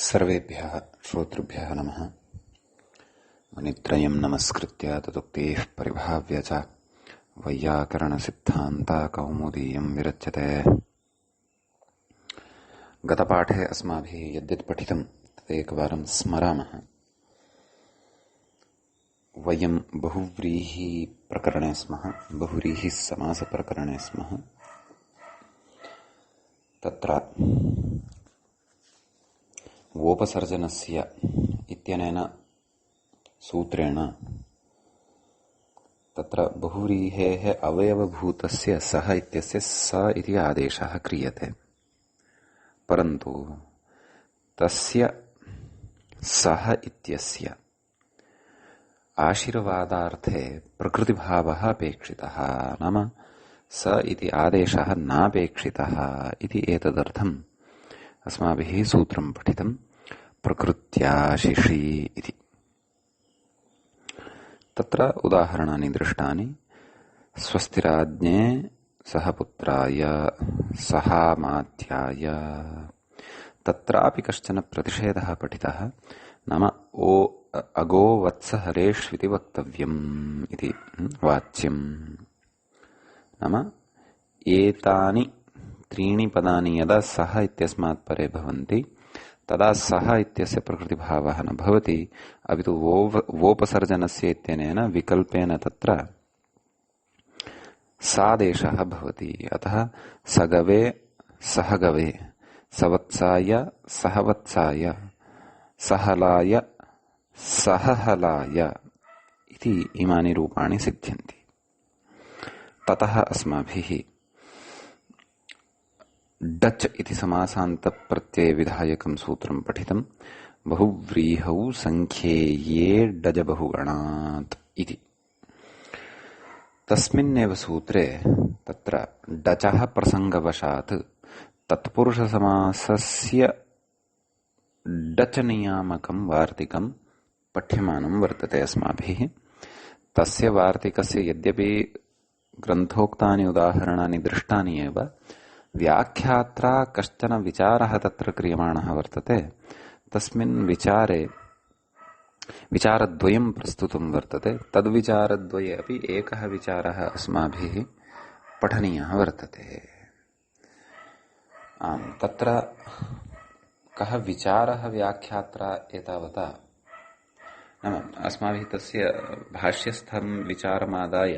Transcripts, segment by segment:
सर्वेभ्यः श्रोतृभ्यः नमः। मुनित्रयं नमस्कृत्य तदुक्तिः परिभाव्य च वैयाकरणसिद्धान्तकौमुदीयं विरच्यते। गतपाठे अस्माभिः यद्यत् पठितं तदेकवारं स्मरामः। वयं बहुव्रीहिप्रकरणे स्मः, बहुव्रीहिसमासप्रकरणे स्मः। तत्र वोपसर्जनस्य इत्यनेन सूत्रेण तत्र बहुव्रीहेः अवयवभूतस्य सः इत्यस्य स इति आदेशः क्रियते, परन्तु तस्य सः इत्यस्य आशीर्वादार्थे प्रकृतिभावः अपेक्षितः, नाम स इति आदेशः नापेक्षितः इति एतदर्थम् अस्माभिः सूत्रं पठितं प्रकृत्याशिषि इति। तत्र उदाहरणानि दृष्टानि। स्वस्तिराज्ञे सह पुत्राय सहामात्याय, तत्रापि कश्चन प्रतिषेधः पठितः, नाम अगो वत्स हरेष्विति वक्तव्यम् इति वाच्यम्। नाम एतानि त्रीणि पदानि यदा सः इत्यस्मात् परे भवन्ति तदा सः इत्यस्य प्रकृतिभावः न भवति, अपि तु वोपसर्जनस्य इत्यनेन विकल्पेन तत्र सादेशः भवति। अतः सगवे सहगवे, सवत्साय सहवत्साय, सहलाय सहहलाय इति इमानि रूपाणि सिद्ध्यन्ति। ततः अस्माभिः डच् इति समासान्तप्रत्ययविधायकं सूत्रं पठितं बहुव्रीहौ संख्येये डज बहुगणात् इति। तस्मिन्नेव सूत्रे तत्र डचः प्रसङ्गवशात् तत्पुरुषसमासस्य डच नियामकं वार्तिकं पठ्यमानं वर्तते अस्माभिः। तस्य वार्तिकस्य यद्यपि ग्रन्थोक्तानि उदाहरणानि दृष्टानि एव, व्याख्यात्रा कश्चन विचारः तत्र क्रियमाणः वर्तते। तस्मिन् विचारे विचारद्वयं प्रस्तुतं वर्तते। तद्विचारद्वये अपि एकः विचारः अस्माभिः पठनीयः वर्तते। तत्र कः विचारः व्याख्यात्रा एतावता, नाम अस्माभिः तस्य भाष्यस्थं विचारमादाय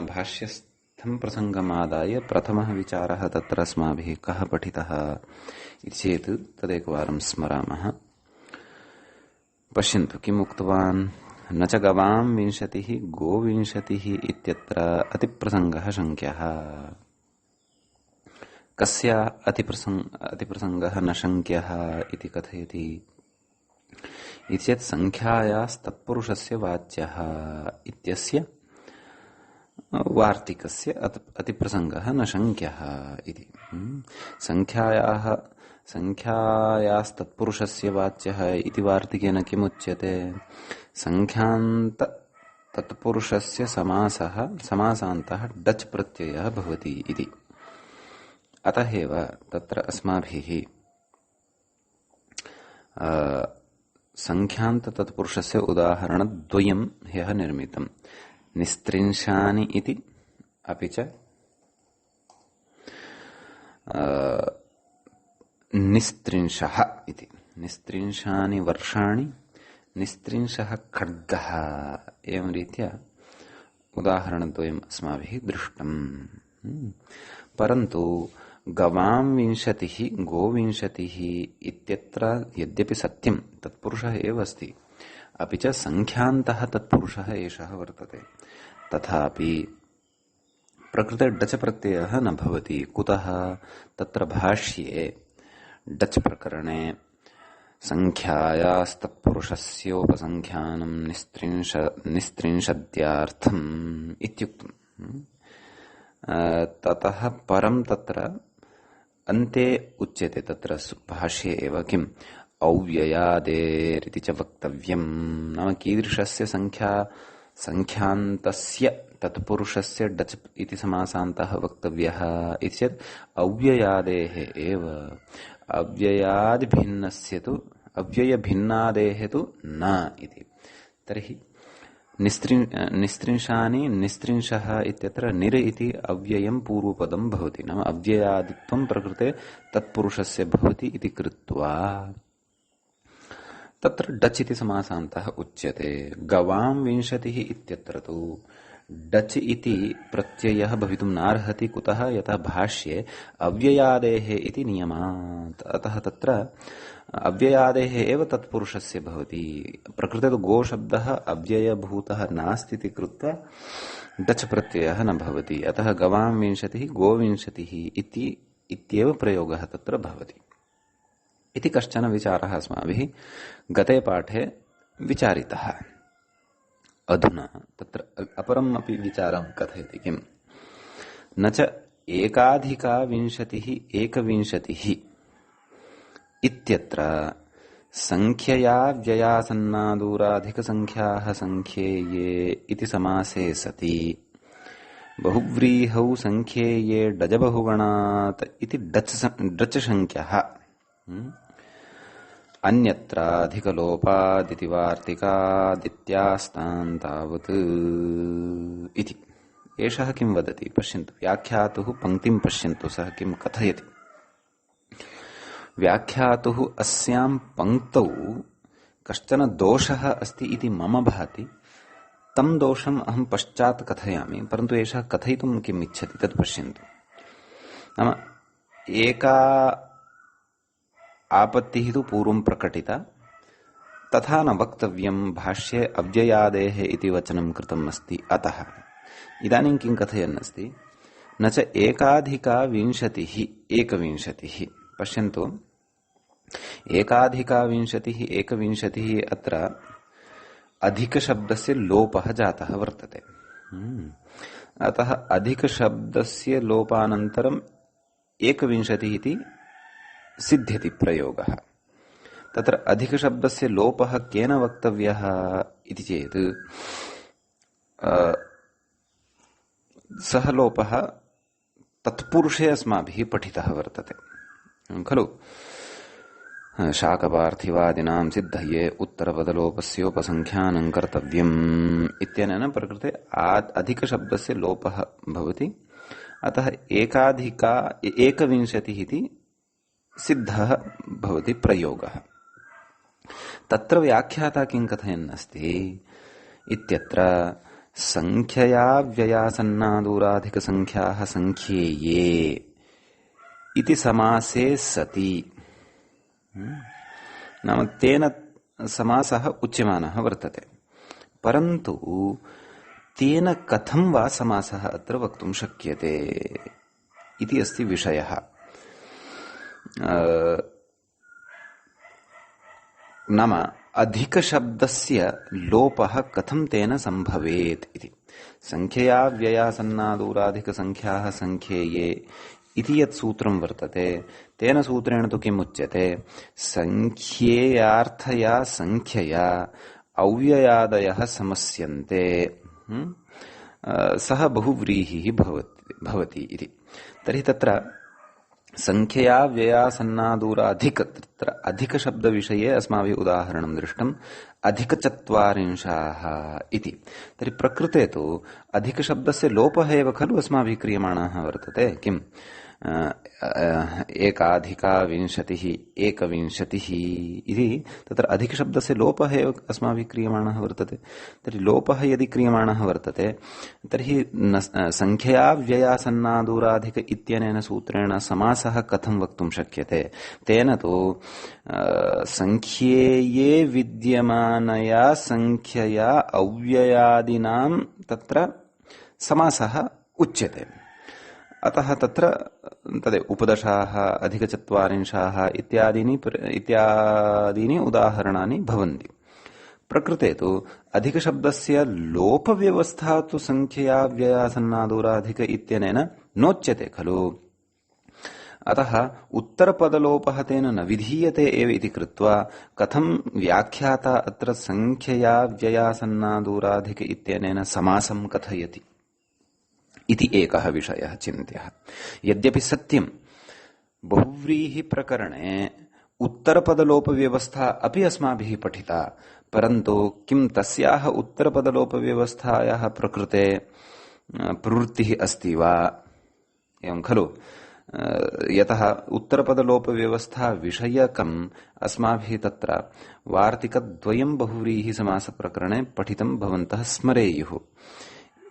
भाष्यस्थं प्रसङ्गमादाय प्रथमः विचारः तत्र अस्माभिः कः पठितः इति चेत् तदेकवारं स्मरामः। पश्यन्तु किम् उक्तवान्। न च गवां विंशतिः गोविंशतिः इत्यत्र अतिप्रसङ्गः शङ्क्यः। कस्य अतिप्रसङ्गः न शङ्क्यः इति कथयति इति चेत् संख्यायास्तत्पुरुषस्य वाच्यः इत्यस्य वार्तिकस्य अतिप्रसङ्गः न शङ्क्यः इति। संख्यायास्तत्पुरुषस्य वाच्यः इति वार्तिकेन किमुच्यते? संख्यान्त तत्पुरुषस्य समासान्तः डच् प्रत्ययः भवति इति। अतः एव तत्र अस्माभिः संख्यान्त तत्पुरुषस्य उदाहरणद्वयं ह्यः निर्मितम्। निस्त्रिंशानि इति, अपि च निस्त्रिंशः इति। निस्त्रिंशानि वर्षाणि, निस्त्रिंशः खड्गः, एवं रीत्या उदाहरणद्वयम् अस्माभिः दृष्टम्। परन्तु गवां विंशतिः गोविंशतिः इत्यत्र यद्यपि सत्यं तत्पुरुषः एव अस्ति, अपि च संख्यान्तः तत्पुरुषः एषः वर्तते, तथापि प्रकृते डच प्रत्ययः न भवति। कुतः? तत्र भाष्ये डच प्रकरणे संख्यायास्तत्पुरुषस्योपसंख्यानं निस्त्रिंशद्यार्थम् इत्युक्तम्। ततः परं तत्र अन्ते उच्यते, तत्र भाष्ये एव किम् अव्ययादेरिति च वक्तव्यम्। नाम कीदृशस्य संख्यान्तस्य तत्पुरुषस्य डच् इति समासान्तः वक्तव्यः इति चेत् अव्ययादेः एव। अव्ययाद् भिन्नस्य तु अव्यय भिन्नादेः तु न इति। तर्हि निस्त्रिंशानि निस्त्रिंशः इत्यत्र निर इति अव्ययं पूर्वपदं भवति, नाम अव्ययादित्वं प्रकृते तत्पुरुषस्य भवति इति कृत्वा तत्र डच् इति समासान्तः उच्यते। गवां विंशतिः इत्यत्र तु डच् इति प्रत्ययः भवितुं नार्हति। कुतः? यतः भाष्ये अव्ययादेः इति नियमात्। अतः तत्र अव्ययादेः एव तत्पुरुषस्य भवति। प्रकृते तु गो शब्दः अव्ययभूतः नास्ति इति कृत्वा डच् प्रत्ययः न भवति। अतः गवां विंशतिः गोविंशतिः इत्येव प्रयोगः तत्र भवति इति कश्चन विचारः अस्माभिः गते पाठे विचारितः। अधुना तत्र अपरम् अपि विचारं कथयति। किम्? न च एकाधिका विंशतिः एकविंशतिः इत्यत्र संख्यया व्ययासन्नादूराधिकसंख्याः संख्येये इति समासे सति बहुव्रीहौ संख्येये डजबहुगणात् इति डच् संख्यः अन्यत्राधिकलोपादिति वार्तिकादित्यास्तान् तावत् इति। एषः किं वदति पश्यन्तु। व्याख्यातुः पंक्तिं पश्यन्तु, सः किं कथयति। व्याख्यातुः अस्यां पंक्तौ कश्चन दोषः अस्ति इति मम भाति। तं दोषम् अहं पश्चात् कथयामि, परन्तु एषः कथयितुं किम् इच्छति तत् पश्यन्तु। नाम एका आपत्तिः तु पूर्वं प्रकटिता, तथा न वक्तव्यं, भाष्ये अव्ययादेः इति वचनं कृतम् अस्ति। अतः इदानीं किं कथयन् अस्ति? न च एकाधिका विंशतिः एकविंशतिः। पश्यन्तु, एकाधिका विंशतिः एकविंशतिः अत्र अधिकशब्दस्य लोपः जातः वर्तते। अतः अधिकशब्दस्य लोपानन्तरम् एकविंशतिः इति सिद्ध्यति प्रयोगः। तत्र अधिकशब्दस्य लोपः केन वक्तव्यः इति चेत् सः लोपः तत्पुरुषे अस्माभिः पठितः वर्तते खलु। शाकपार्थिवादिनां सिद्धये उत्तरपदलोपस्योपसंख्यानं कर्तव्यम् इत्यनेन प्रकृते अधिकशब्दस्य लोपः भवति। अतः एकाधिका एकविंशतिः इति सिद्धः भवति प्रयोगः। तत्र व्याख्याता किं कथयन् अस्ति इत्यत्र संख्यया व्ययासन्नादूराधिकसंख्याः संख्येये इति समासे सति, नाम तेन समासः उच्यमानः वर्तते। परन्तु तेन कथं वा समासः अत्र वक्तुं शक्यते इति अस्ति विषयः। नाम अधिकशब्दस्य लोपः कथं तेन संभवेत् इति। संख्यया व्ययासन्नादूराधिकसंख्याः संख्येये इति यत् सूत्रं वर्तते, तेन सूत्रेण तु किम् उच्यते? संख्येयार्थया संख्यया अव्ययादयः समस्यन्ते, सः बहुव्रीहिः भवति इति। तर्हि तत्र संख्यया व्ययासन्नादूराधिक, तत्र अधिकशब्दविषये अस्माभिः उदाहरणं दृष्टम्, अधिकचत्वारिंशाः इति। तर्हि प्रकृते तु अधिकशब्दस्य लोपः एव खलु अस्माभिः क्रियमाणः वर्तते। किम्? एकाधिका विंशतिः एकविंशतिः इति तत्र अधिकशब्दस्य लोपः एव अस्माभिः क्रियमाणः वर्तते। तर्हि लोपः यदि क्रियमाणः वर्तते तर्हि संख्यया व्ययासन्नादूराधिक इत्यनेन सूत्रेण समासः कथं वक्तुं शक्यते? तेन तु संख्येये विद्यमानया संख्यया अव्ययादीनां तत्र समासः उच्यते। अतः तत्र तदेव उपदशाः अधिकचत्वारिंशाः इत्यादीनि उदाहरणानि भवन्ति। प्रकृते तु अधिकशब्दस्य लोपव्यवस्था तु संख्यया व्ययासन्नादूराधिक इत्यनेन नोच्यते खलु। अतः उत्तरपदलोपः तेन न विधीयते एव इति कृत्वा कथं व्याख्याता अत्र संख्यया व्ययासन्नादूराधिक इत्यनेन समासं कथयति इति एकः विषयः चिन्त्यः। यद्यपि सत्यं बहुव्रीहि प्रकरणे उत्तरपदलोपव्यवस्था अपि अस्माभिः पठिता, परन्तु किं तस्याः उत्तरपदलोपव्यवस्थायाः प्रकृते प्रवृत्तिः अस्ति वा? एवं खलु। यतः उत्तरपदलोपव्यवस्था विषयकम् अस्माभिः तत्र वार्तिकद्वयं बहुव्रीहि समासप्रकरणे पठितं भवन्तः स्मरेयुः।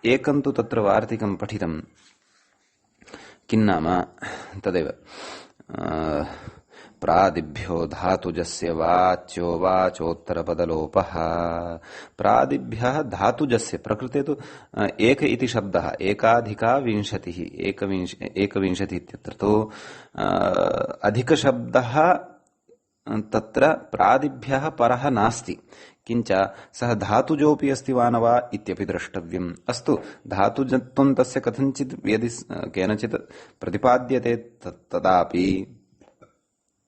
एकं तु तत्र वार्तिकं पठितं, किन्नाम तदेव प्रादिभ्यो धातुजस्य वाच्यो वाचोत्तरपदलोपः। प्रादिभ्यः धातुजस्य, प्रकृते तु एक इति शब्दः, एकाधिका विंशतिः, एकविंशतिः इत्यत्र तु अधिकशब्दः तत्र प्रादिभ्यः परः नास्ति, किञ्च सः धातुजोऽपि अस्ति वा न वा इत्यपि द्रष्टव्यम्। अस्तु, धातुजत्वं तस्य कथञ्चित् यदि केनचित् प्रतिपाद्यते तदापि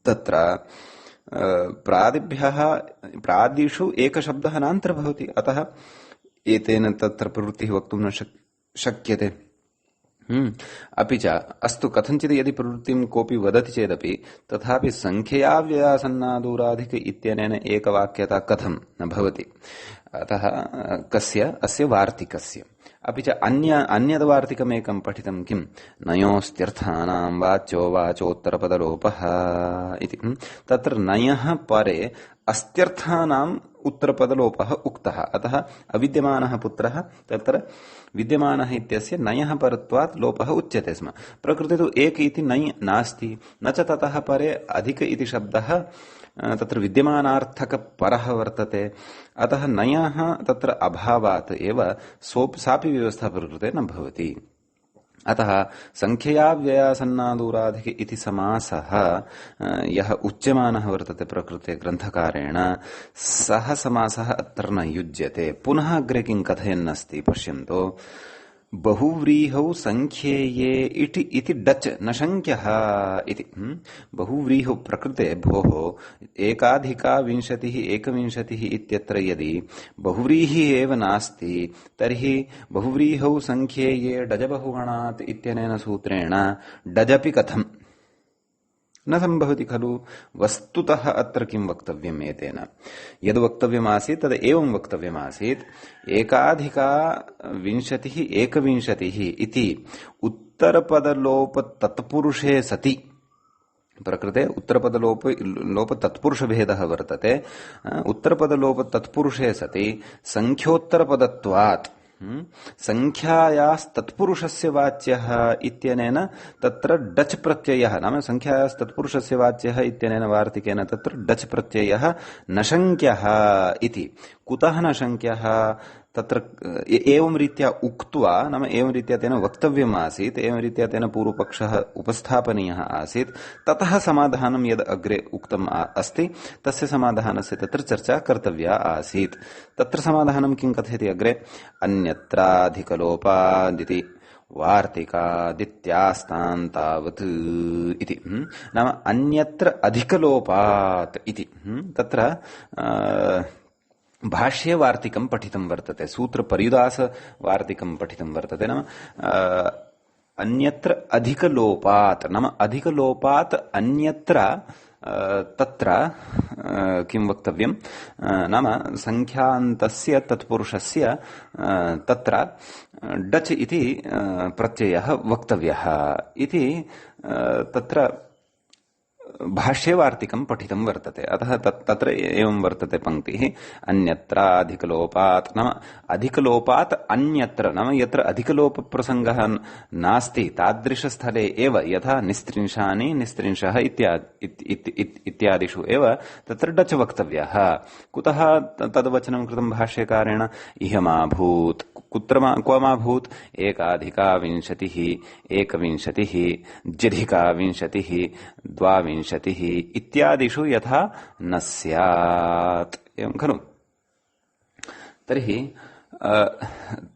तत्र प्रादिषु एकशब्दः नान्तर्भवति, अतः एतेन तत्र प्रवृत्तिः वक्तुं न शक्यते। अपि च अस्तु, कथञ्चित् यदि प्रवृत्तिं कोऽपि वदति चेदपि तथापि संख्यया व्ययासन्नादूराधिक इत्यनेन एकवाक्यता कथं न भवति। अतः कस्य? अस्य वार्तिकस्य। अपि च अन्यद्वार्तिकमेकं पठितं, किं? नयोस्त्यर्थानां वाच्यो वाचोत्तरपदलोपः इति। तत्र नयः परे अस्त्यर्थानाम् उत्तरपदलोपः उक्तः, अतः अविद्यमानः पुत्रः तत्र विद्यमानः इत्यस्य नयः परत्वात् लोपः उच्यते स्म। प्रकृते तु एक इति नञ् नास्ति, न च ततः परे अधिक इति शब्दः तत्र विद्यमानार्थकपरः वर्तते, अतः नयः तत्र अभावात् एव सापि व्यवस्था प्रकृते न भवति। अतः संख्यया व्ययासन्नादूराधिक इति समासः यः उच्यमानः वर्तते प्रकृते ग्रन्थकारेण, सः समासः अत्र न युज्यते। पुनः अग्रे किं कथयन्नस्ति पश्यन्तु। बहुव्रीहौ संख्येये इति डच् न शङ्क्यः इति। बहुव्रीहौ, प्रकृते भोः एकाधिका विंशतिः एकविंशतिः इत्यत्र यदि बहुव्रीहिः एव नास्ति तर्हि बहुव्रीहौ संख्येये डजबहुगणात् इत्यनेन सूत्रेण डजपि कथम् न सम्भवति खलु। वस्तुतः अत्र किं वक्तव्यम् एतेन? यद् वक्तव्यमासीत् तद् एवं वक्तव्यमासीत्, एकाधिका विंशतिः एकविंशतिः इति उत्तरपदलोप तत्पुरुषे सति, प्रकृते उत्तरपदलोप तत्पुरुषभेदः वर्तते, उत्तरपदलोप तत्पुरुषे सति संख्योत्तरपदत्वात् संख्यायास्तत्पुरुषस्य वाच्यः इत्यनेन तत्र डच् प्रत्ययः, नाम संख्यायास्तत्पुरुषस्य वाच्यः इत्यनेन वार्तिकेन तत्र डच् प्रत्ययः न शङ्क्यः इति। कुतः न शङ्क्यः? तत्र एवं रीत्या उक्त्वा, नाम एवं रीत्या तेन वक्तव्यम् आसीत्, एवं रीत्या तेन पूर्वपक्षः उपस्थापनीयः आसीत्, ततः समाधानं यद् अग्रे उक्तम् अस्ति तस्य समाधानस्य तत्र चर्चा कर्तव्या आसीत्। तत्र समाधानं किं कथयति अग्रे? अन्यत्राधिकलोपादिति वार्तिकादित्यास्तान्तावत् इति। नाम अन्यत्र अधिकलोपात् इति। तत्र भाष्ये वार्तिकं पठितं वर्तते, सूत्रपर्युदास वार्तिकं पठितं वर्तते। नाम अन्यत्र अधिकलोपात्, नाम अधिकलोपात् अन्यत्र तत्र किं वक्तव्यं? नाम संख्यान्तस्य तत्पुरुषस्य तत्र डच् इति प्रत्ययः वक्तव्यः इति तत्र भाष्ये वार्तिकं पठितं वर्तते। अतः तत्र एवं वर्तते पंक्तिः, अन्यत्राधिकलोपात्, नाम अधिकलोपात् अन्यत्र, नाम यत्र अधिकलोपप्रसङ्गः नास्ति तादृशस्थले एव, यथा निस्त्रिंशानि निस्त्रिंशः इत्यादिषु एव तत्र डच् वक्तव्यः। कुतः तद्वचनं कृतं भाष्यकारेण? इहमाभूत्, क्व माभूत्? एकाधिका विंशतिः एकविंशतिः द्व्यधिका विंशतिः द्वाविंशतिः इत्यादिषु यथा न स्यात्, एवं खलु। तर्हि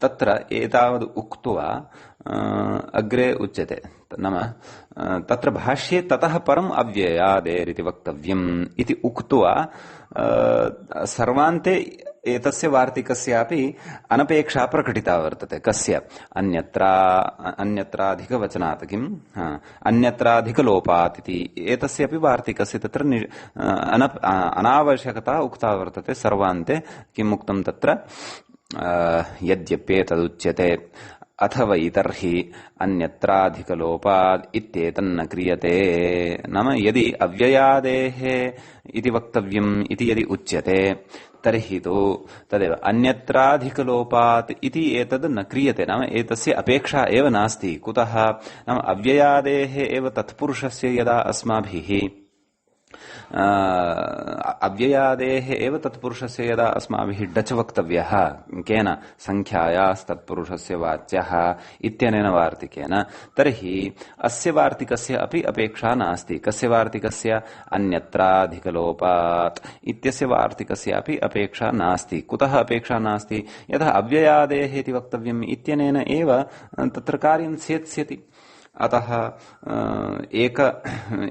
तत्र एतावद् उक्त्वा अग्रे उच्यते, नाम तत्र भाष्ये ततः परम् अव्ययादेरिति वक्तव्यम् इति उक्त्वा सर्वान्ते एतस्य वार्तिकस्यापि अनपेक्षा प्रकटिता वर्तते। कस्य? अन्यत्राधिकवचनात् किम् अन्यत्राधिकलोपात् इति एतस्यापि वार्तिकस्य तत्र अनावश्यकता उक्ता वर्तते। सर्वान्ते किम् उक्तं तत्र यद्यप्येतदुच्यते अथवा तर्हि अन्यत्राधिकलोपात् इत्येतन्न क्रियते। नाम यदि अव्ययादेः इति वक्तव्यम् इति यदि उच्यते तर्हि तु तदेव अन्यत्राधिकलोपात् इति एतद् न क्रियते। नाम एतस्य अपेक्षा एव नास्ति। कुतः? नाम अव्ययादेः एव तत्पुरुषस्य यदा अस्माभिः अव्ययादेः एव तत्पुरुषस्य यदा अस्माभिः डच वक्तव्यः केन? संख्यायास्तत्पुरुषस्य वाच्यः इत्यनेन वार्तिकेन, तर्हि अस्य वार्तिकस्य अपि अपेक्षा नास्ति। कस्य वार्तिकस्य? अन्यत्राधिकलोपात् इत्यस्य वार्तिकस्यापि अपेक्षा नास्ति। कुतः अपेक्षा नास्ति? यतः अव्ययादेः इति वक्तव्यम् इत्यनेन एव तत्र कार्यं सेत्स्यति। अतः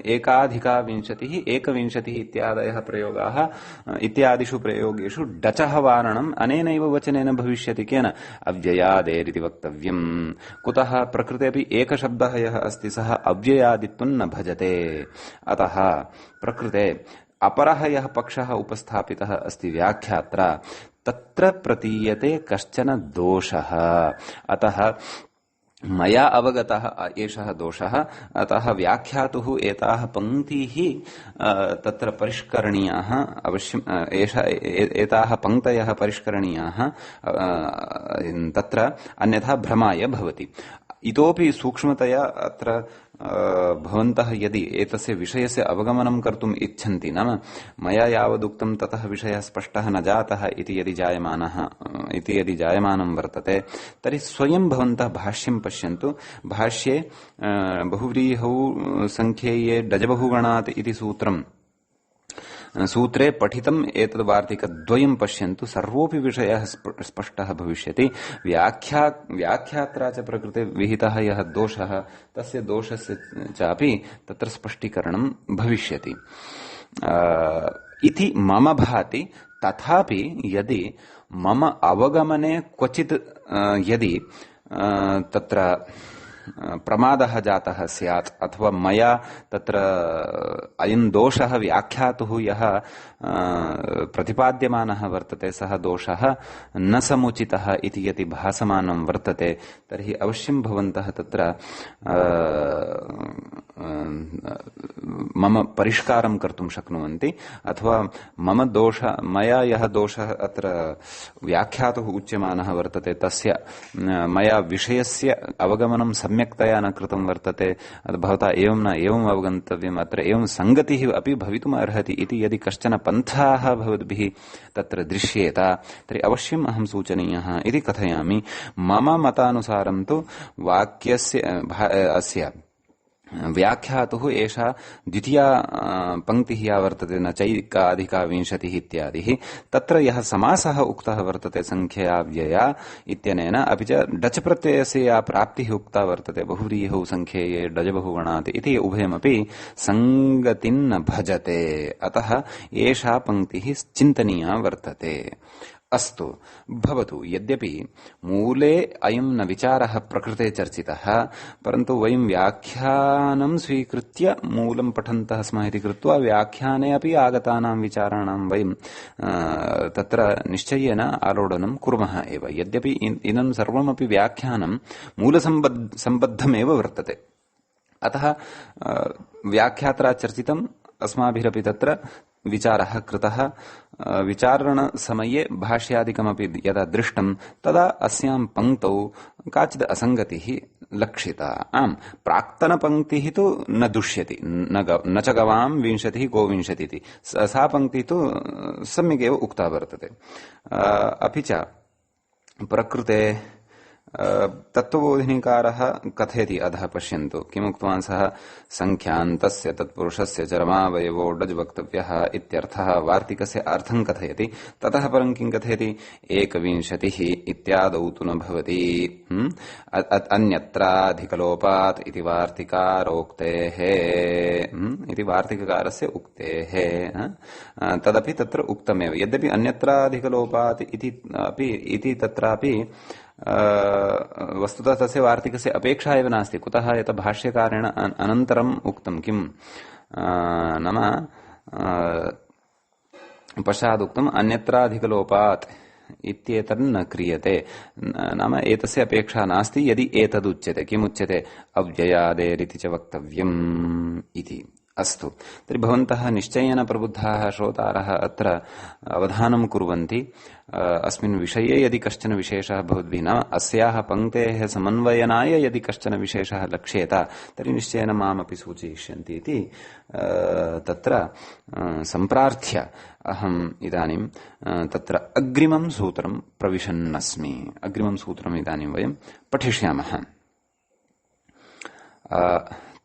एकाधिका विंशतिः एकविंशतिः इत्यादयः प्रयोगाः इत्यादिषु प्रयोगेषु डचः वारणम् अनेनैव वचनेन भविष्यति। केन? अव्ययादेरिति वक्तव्यम्। कुतः? प्रकृतेऽपि एकशब्दः यः अस्ति सः अव्ययादित्वं न भजते। अतः प्रकृते अपरः यः पक्षः उपस्थापितः अस्ति व्याख्यात्रा, तत्र प्रतीयते कश्चन दोषः। अतः मया अवगतः एषः दोषः। अतः व्याख्यातुः एताः पङ्क्तिः तत्र परिष्करणीयाः अवश्यम्। एताः पङ्क्तयः परिष्करणीयाः तत्र अन्यथा भ्रमाय भवति। इतोपि सूक्ष्मतया अत्र भवन्तः यदि एतस्य विषयस्य अवगमनं कर्तुम् इच्छन्ति, नाम मया यावदुक्तं ततः विषयः स्पष्टः न जातः इति यदि जायमानं वर्तते, तर्हि स्वयं भवन्तः भाष्यं पश्यन्तु। भाष्ये बहुव्रीहौ संख्येये डजबहुगणात् इति सूत्रे पठितम् एतद् वार्तिकद्वयं पश्यन्तु। सर्वोऽपि विषयः स्पष्टः भविष्यति। व्याख्यात्रा च प्रकृते विहितः यः दोषः, तस्य दोषस्य चापि तत्र स्पष्टीकरणं भविष्यति इति मम भाति। तथापि यदि मम अवगमने क्वचित् यदि तत्र प्रमादः जातः स्यात् अथवा मया तत्र अयं दोषः व्याख्यातुः यः प्रतिपाद्यमानः वर्तते सः दोषः न समुचितः इति यदि भासमानं वर्तते, तर्हि अवश्यं भवन्तः तत्र मम परिष्कारं कर्तुं शक्नुवन्ति। अथवा मया यः दोषः अत्र व्याख्यातुः उच्यमानः वर्तते तस्य मया विषयस्य अवगमनं सम्यक्तया न कृतं वर्तते, भवता एवं न एवम् अवगन्तव्यम्, अत्र एवं संगतिः अपि भवितुम् अर्हति इति यदि कश्चन पन्थाः भवद्भिः तत्र दृश्येत, तर्हि अवश्यम् अहं सूचनीयः इति कथयामि। मम मतानुसारं तु वाक्यस्य अस्य व्याख्यातुः एषा द्वितीया पङ्क्तिः या वर्तते न चैकाधिका विंशतिः इत्यादिः, तत्र यः समासः उक्तः वर्तते संख्याव्यया इत्यनेन, अपि च डच प्रत्ययस्य या प्राप्तिः उक्ता वर्तते बहुव्रीहौ संख्येये डजबहुगणात् इति उभयमपि सङ्गतिं न भजते। अतः एषा पङ्क्तिः चिन्तनीया वर्तते। अस्तु भवतु। यद्यपि मूले अयं न विचारः प्रकृते चर्चितः, परन्तु वयं व्याख्यानं स्वीकृत्य मूलं पठन्तः स्मः इति कृत्वा व्याख्याने अपि आगतानां विचाराणां वयं तत्र निश्चयेन आलोडनं कुर्मः एव। यद्यपि इदं सर्वमपि व्याख्यानं मूलसम्बद्धमेव वर्तते, अतः व्याख्यात्रा चर्चितम् अस्माभिरपि तत्र विचारः कृतः। विचारणसमये भाष्यादिकमपि यदा दृष्टं तदा अस्यां पङ्क्तौ काचित् असङ्गतिः लक्षिता। आम्, प्राक्तनपङ्क्तिः तु न दुष्यति, न च गवां विंशतिः गोविंशतिः इति सा पङ्क्तिः तु सम्यगेव उक्ता वर्तते। अपि च प्रकृते तत्त्वबोधिनीकारः कथयति अधः पश्यन्तु किमुक्तवान् सः संख्यान्तस्य तत्पुरुषस्य चरमावयवो डज् वक्तव्यः इत्यर्थः वार्तिकस्य अर्थं कथयति ततः परं किं कथयति एकविंशतिः इत्यादौ तु न भवति अन्यत्राधिकलोपात् इति वार्तिकारोक्तेः इति वार्तिककारस्य उक्तेः तदपि तत्र उक्तमेव यद्यपि अन्यत्राधिकलोपात् इति तत्रापि वस्तुतः तस्य वार्तिकस्य अपेक्षा एव नास्ति कुतः यतः भाष्यकारेण अनन्तरम् उक्तं किम् नाम पश्चादुक्तम् अन्यत्राधिकलोपात् इत्येतन्न क्रियते नाम एतस्य अपेक्षा नास्ति यदि एतदुच्यते किमुच्यते अव्ययादेरिति च वक्तव्यम् इति अस्तु तर्हि भवन्तः निश्चयेन प्रबुद्धाः श्रोतारः अत्र अवधानं कुर्वन्ति अस्मिन् विषये यदि कश्चन विशेषः भवद्भिः नाम अस्याः पङ्क्तेः समन्वयनाय यदि कश्चन विशेषः लक्ष्येत तर्हि निश्चयेन मामपि सूचयिष्यन्ति इति तत्र सम्प्रार्थ्य अहम् इदानीं तत्र अग्रिमं सूत्रं प्रविशन्नस्मि अग्रिमं सूत्रम् इदानीं वयं पठिष्यामः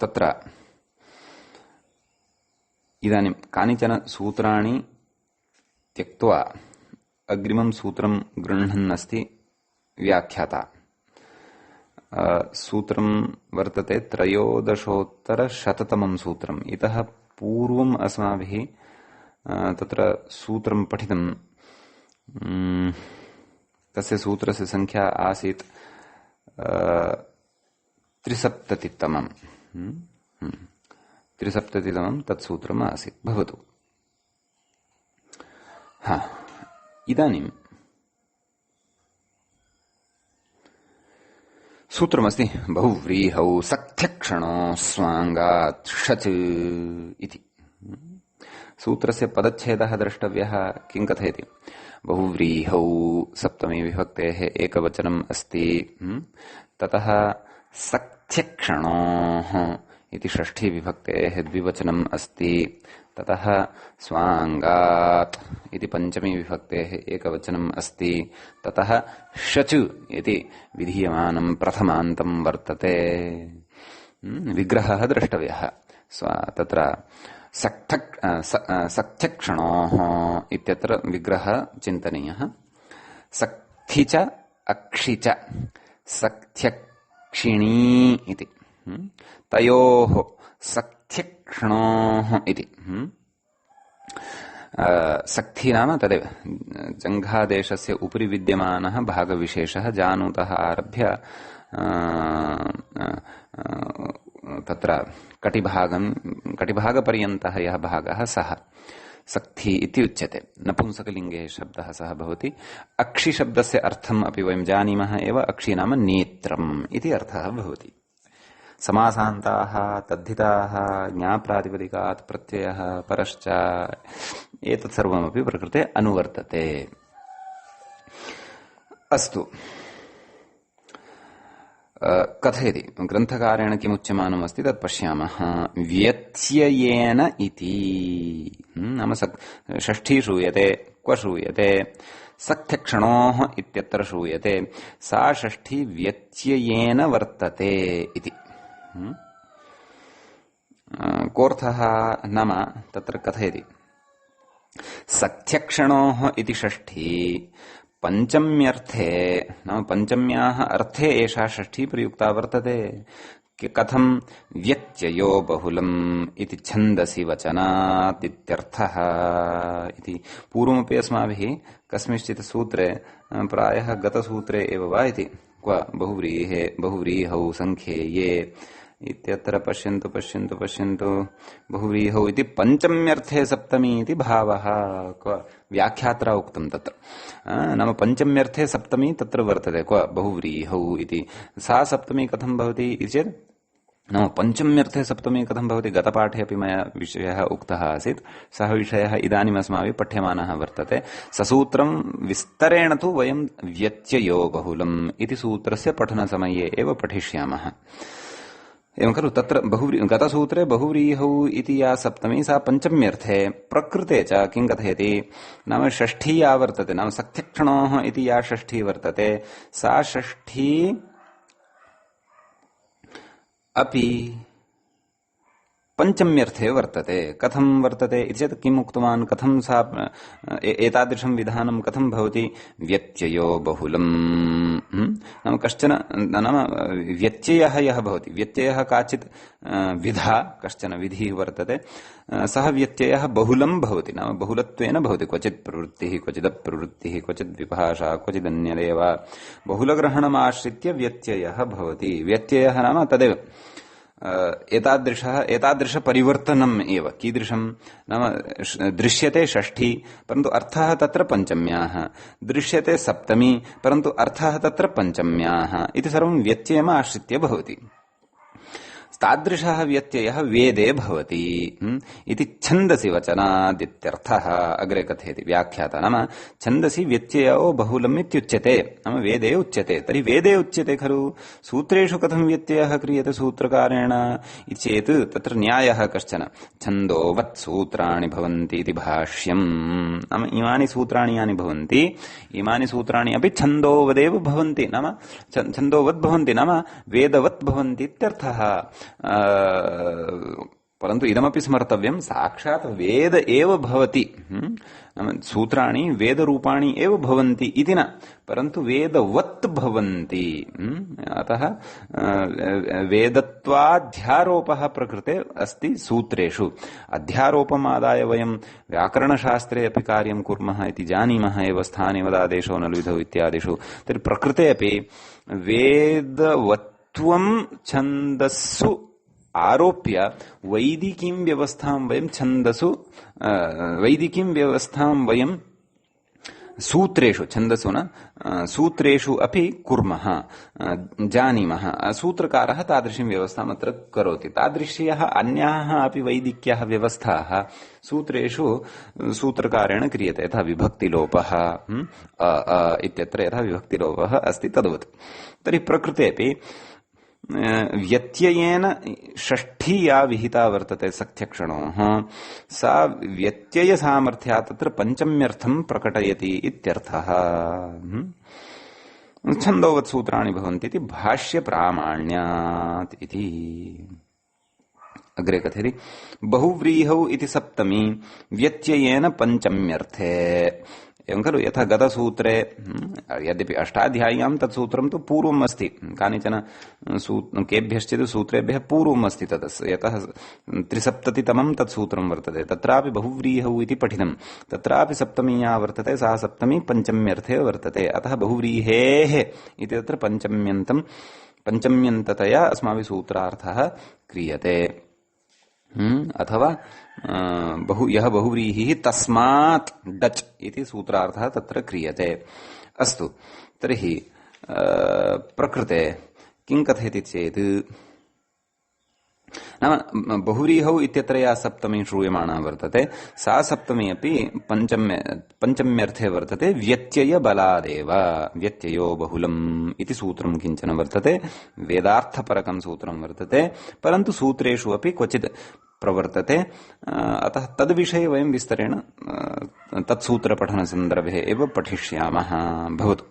तत्र इदानीं कानिचन सूत्राणि त्यक्त्वा अग्रिमं सूत्रं गृह्णन्नस्ति व्याख्याता सूत्रं वर्तते 1300तमं सूत्रम् इतः पूर्वम् अस्माभिः तत्र सूत्रं पठितं तस्य सूत्रस्य संख्या आसीत् 73तमम् 73तमं तत्सूत्रम् आसीत् भवतु इदानीं सूत्रमस्ति बहुव्रीहौ सक्थ्यक्षणो स्वाङ्गात् षच् इति सूत्रस्य पदच्छेदः द्रष्टव्यः किं कथयति बहुव्रीहौ सप्तमी विभक्तेः एकवचनम् अस्ति ततः सक्थ्यक्षणोः इति षष्ठी विभक्तेः द्विवचनम् अस्ति ततः स्वाङ्गात् इति पंचमी विभक्तेः एकवचनम् अस्ति ततः षच् इति विधीयमानं प्रथमान्तं वर्तते विग्रहः द्रष्टव्यः तत्र सक्थ्यक्षणोः इत्यत्र विग्रहः चिन्तनीयः सक्थि च अक्षि च सक्थ्यक्षिणी इति तयोः सक्थ्यक्षणोः इति सक्थि नाम तदेव जङ्घादेशस्य उपरि विद्यमानः भागविशेषः जानूतः आरभ्य तत्र कटिभागपर्यन्तः यः भागः सः सक्थि इति उच्यते नपुंसकलिङ्गे शब्दः सः भवति अक्षिशब्दस्य अर्थम् अपि वयं जानीमः एव अक्षि नाम नेत्रम् इति अर्थः भवति समासान्ताः तद्धिताः ज्ञाप्रातिपदिकात् प्रत्ययः परश्च एतत् सर्वमपि प्रकृते अनुवर्तते अस्तु कथयति ग्रन्थकारेण किमुच्यमानमस्ति तत् पश्यामः व्यत्ययेन इति नाम षष्ठी श्रूयते क्व श्रूयते सक्थ्यक्षणोः इत्यत्र श्रूयते सा षष्ठी व्यत्ययेन वर्तते इति कोऽर्थः नाम तत्र कथयति सक्थ्यक्षणोः इति षष्ठी पंचम्यर्थे नाम पंचम्याः अर्थे एषा षष्ठी प्रयुक्ता वर्तते कथं व्यत्ययो बहुलम् इति छन्दसि वचनात् इत्यर्थः इति पूर्वमपि अस्माभिः कस्मिंश्चित् सूत्रे प्रायः गतसूत्रे एव वा इति क्व बहुव्रीहौ सङ्ख्येये इत्यत्र पश्यन्तु बहुव्रीहौ इति पंचम्यर्थे सप्तमी इति भावः क्व व्याख्यात्रा उक्तं तत्र नाम पंचम्यर्थे सप्तमी तत्र वर्तते क्व बहुव्रीहौ इति सा सप्तमी कथं भवति इति चेत् नाम पंचम्यर्थे सप्तमी कथं भवति गतपाठे अपि मया विषयः उक्तः आसीत् सः विषयः इदानीम् अस्माभिः पठ्यमानः वर्तते ससूत्रं विस्तरेण तु वयं व्यत्ययो बहुलम् इति सूत्रस्य पठनसमये एव पठिष्यामः एवं खलु तत्र गतसूत्रे बहुव्रीहौ इति या सप्तमी सा पञ्चम्यर्थे प्रकृते च किं कथयति नाम षष्ठी या वर्तते नाम सख्यक्षणोः इति या षष्ठी वर्तते सा षष्ठी अपि पञ्चम्यर्थे वर्तते कथं वर्तते इति चेत् किम् उक्तवान् कथं सा एतादृशं विधानं कथं भवति व्यत्ययो बहुलम् नाम कश्चन नाम व्यत्ययः यः भवति व्यत्ययः काचित् विधा कश्चन विधिः वर्तते सः व्यत्ययः बहुलं भवति नाम बहुलत्वेन भवति क्वचित् प्रवृत्तिः क्वचिदप्रवृत्तिः क्वचित् विभाषा क्वचिदन्यदेव बहुलग्रहणमाश्रित्य व्यत्ययः भवति व्यत्ययः नाम तदेव एतादृश परिवर्तनम् एव कीदृशं नाम दृश्यते षष्ठी परन्तु अर्थः तत्र पञ्चम्याः दृश्यते सप्तमी परन्तु अर्थः तत्र पञ्चम्याः इति सर्वं व्यत्ययम् आश्रित्य भवति तादृशः व्यत्ययः वेदे भवति इति छन्दसि वचनादित्यर्थः अग्रे कथयति व्याख्याता नाम छन्दसि व्यत्ययो बहुलम् इत्युच्यते नाम वेदे उच्यते तर्हि वेदे उच्यते खलु सूत्रेषु कथं व्यत्ययः क्रियते सूत्रकारेण इति चेत् तत्र न्यायः कश्चन छन्दोवत् सूत्राणि भवन्ति इति भाष्यम् नाम इमानि सूत्राणि यानि भवन्ति इमानि सूत्राणि अपि छन्दोवदेव भवन्ति नाम छन्दोवत् भवन्ति नाम वेदवत् भवन्ति इत्यर्थः परन्तु इदमपि स्मर्तव्यं साक्षात् वेद एव भवति सूत्राणि वेदरूपाणि एव भवन्ति इति न परन्तु वेदवत् भवन्ति अतः वेदत्वाध्यारोपः प्रकृते अस्ति सूत्रेषु अध्यारोपम् आदाय वयं व्याकरणशास्त्रे अपि कार्यं कुर्मः इति जानीमः एव स्थानिवदादेशो नलुविधौ इत्यादिषु तर्हि प्रकृते अपि वेदवत्त्वं छन्दस्सु आरोप्य वैदिकीं व्यवस्थां वयं छन्दसु वैदिकीं व्यवस्थां वयं सूत्रेषु छन्दसु न सूत्रेषु अपि कुर्मः जानीमः सूत्रकारः तादृशीं व्यवस्थाम् अत्र करोति तादृश्यः अन्याः अपि वैदिक्याः व्यवस्थाः सूत्रेषु सूत्रकारेण क्रियते यथा विभक्तिलोपः इत्यत्र यथा विभक्तिलोपः अस्ति तद्वत् तर्हि प्रकृते अपि व्यत्ययेन षष्ठी या विहिता वर्तते सख्यक्षणोः सा व्यत्ययसामर्थ्यात् तत्र पञ्चम्यर्थं प्रकटयति इत्यर्थः छन्दोवत् सूत्राणि भवन्ति इति भाष्यप्रामाण्यात् इति अग्रे कथयति बहुव्रीहौ इति सप्तमी व्यत्ययेन पञ्चम्यर्थे एवं खलु यथा गतसूत्रे यद्यपि अष्टाध्याय्यां तत् सूत्रं तु पूर्वम् अस्ति कानिचन केभ्यश्चित् सूत्रेभ्यः पूर्वम् अस्ति तत् यतः 370तमं तत् सूत्रं वर्तते तत्रापि बहुव्रीहौ इति पठितं तत्रापि सप्तमी या वर्तते सा सप्तमी पञ्चम्यर्थे वर्तते अतः बहुव्रीहेः इति तत्र पञ्चम्यन्ततया अस्माभिः सूत्रार्थः क्रियते अथवा यः बहुव्रीहिः तस्मात् डच् इति सूत्रार्थः तत्र क्रियते अस्तु तर्हि प्रकृते किं कथयति चेत् नाम बहुव्रीहौ इत्यत्र या सप्तमी श्रूयमाणा वर्तते सा सप्तमी अपि पञ्चम्यर्थे वर्तते व्यत्ययबलादेव व्यत्ययो बहुलम् इति सूत्रं किञ्चन वर्तते वेदार्थपरकं सूत्रं वर्तते परन्तु सूत्रेषु अपि क्वचित् प्रवर्तते अतः तद्विषये वयं विस्तरेण तत्सूत्रपठनसन्दर्भे एव पठिष्यामः भवतु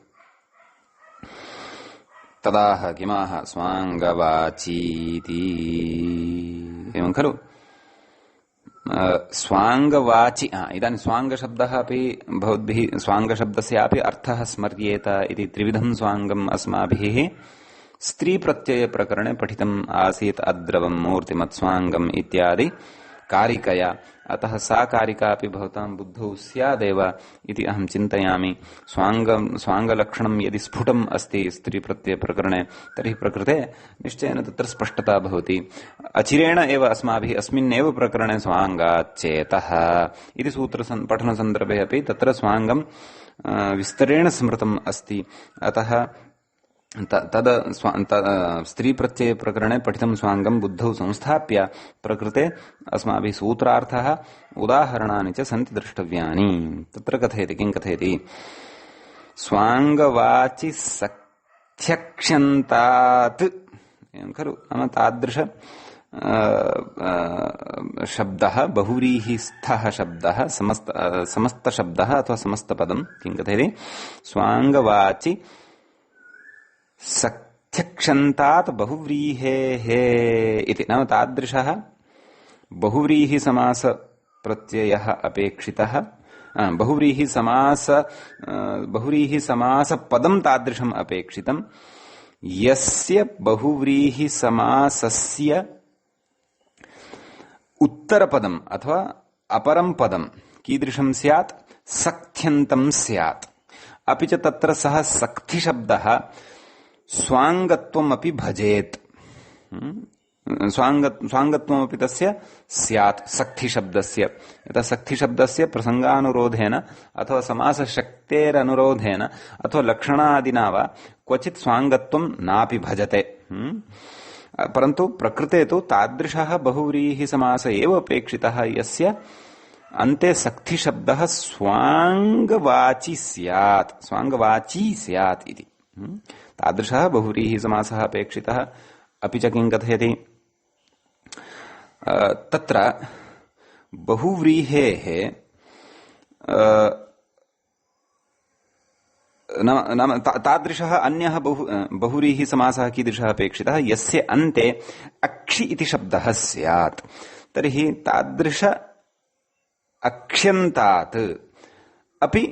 तदाह किमाह स्वाङ्गवाचीति एवं खलु स्वाङ्गवाचि इदानीं स्वाङ्गशब्दः अपि भवद्भिः स्वाङ्गशब्दस्यापि अर्थः स्मर्येत इति त्रिविधं स्वाङ्गम् अस्माभिः स्त्रीप्रत्ययप्रकरणे पठितम् आसीत् अद्रवं मूर्तिमत् स्वाङ्गम् इत्यादि कारिकया अतः सा कारिका अपि भवतां बुद्धौ स्यादेव इति अहं चिन्तयामि स्वाङ्गलक्षणं यदि स्फुटम् अस्ति स्त्रीप्रत्ययप्रकरणे तर्हि प्रकृते निश्चयेन तत्र स्पष्टता भवति अचिरेण एव अस्माभिः अस्मिन्नेव प्रकरणे स्वाङ्गाच्चेतः इति सूत्रपठनसन्दर्भे अपि तत्र स्वाङ्गं विस्तरेण स्मृतम् अस्ति अतः तद स्त्रीप्रत्यय प्रकरणे पठितं स्वाङ्गं बुद्धौ संस्थाप्य प्रकृते अस्माभिः सूत्रार्थः उदाहरणानि च सन्ति द्रष्टव्यानि तत्र कथयति किं कथयति स्वाङ्गवाचि सख्यक्षन्तात् एवं खलु नाम तादृश शब्दः बहुव्रीहिस्थः शब्दः समस्तशब्दः अथवा समस्तपदं किं कथयति स्वाङ्गवाचि सक्थ्यक्षन्तात् बहुव्रीहेः इति नाम तादृशः बहुव्रीहिसमास प्रत्ययः अपेक्षितः बहुव्रीहिसमासपदं तादृशम् अपेक्षितं यस्य बहुव्रीहिसमासस्य उत्तरपदम् अथवा अपरं पदं कीदृशं स्यात् सक्थ्यन्तं स्यात् अपि च तत्र सः सक्थिशब्दः स्वाङ्गत्वमपि भजेत् स्वाङ्गत्वमपि तस्य स्यात् सक्थिशब्दस्य यतः सक्थिशब्दस्य प्रसङ्गानुरोधेन अथवा समासशक्तेरनुरोधेन अथवा लक्षणादिना वा क्वचित् स्वाङ्गत्वं नापि भजते परन्तु प्रकृते तु तादृशः बहुव्रीहिसमास एव अपेक्षितः यस्य अन्ते सक्थिशब्दः स्वाङ्गवाची स्यात् इति तादृशः बहुव्रीहिसमासः अपेक्षितः अपि च किं कथयति तत्र बहुव्रीहेः नाम तादृशः अन्यः बहुव्रीहिसमासः कीदृशः अपेक्षितः यस्य अन्ते अक्षि इति शब्दः स्यात् तर्हि तादृश अक्ष्यन्तात् अपि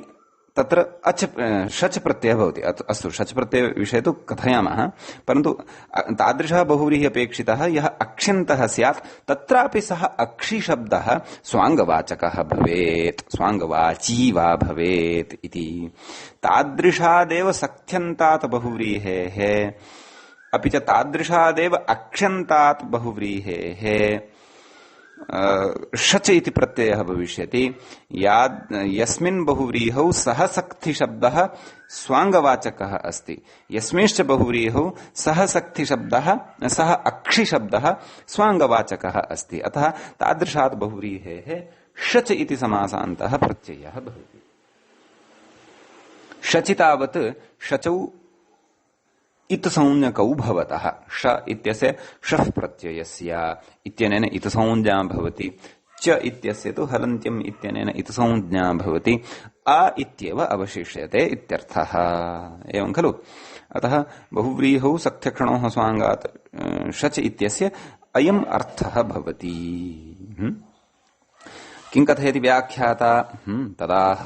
तत्र शच प्रत्ययः भवति अस्तु शच प्रत्यय विषये तु कथयामः परन्तु तादृशः बहुव्रीहि अपेक्षितः यः अक्ष्यन्तः स्यात् तत्रापि सः अक्षिशब्दः स्वाङ्गवाचकः भवेत् स्वाङ्गवाची वा भवेत् इति तादृशादेव सक्थ्यन्तात् बहुव्रीहेः अपि च तादृशादेव अक्ष्यन्तात् बहुव्रीहेः शच इति प्रत्ययः भविष्यति यस्मिन् बहुव्रीहौ सः सक्थिशब्दः स्वाङ्गवाचकः अस्ति यस्मिंश्च बहुव्रीहौ सः सक्थिशब्दः सः अक्षिशब्दः स्वाङ्गवाचकः अस्ति अतः तादृशात् बहुव्रीहेः शच इति समासान्तः प्रत्ययः भवति शचि तावत् शचौ इत्संज्ञकौ भवतः श इत्यस्य शः प्रत्ययस्य इत्यनेन इत्संज्ञा भवति च इत्यस्य तु हलन्त्यम् इत्यनेन इत्संज्ञा भवति अ इत्येव अवशिष्यते इत्यर्थः एवं खलु अतः बहुव्रीहौ सक्थ्यक्षणोः स्वाङ्गात् शच इत्यस्य अयम् अर्थः भवति किं कथयति व्याख्याता तदाह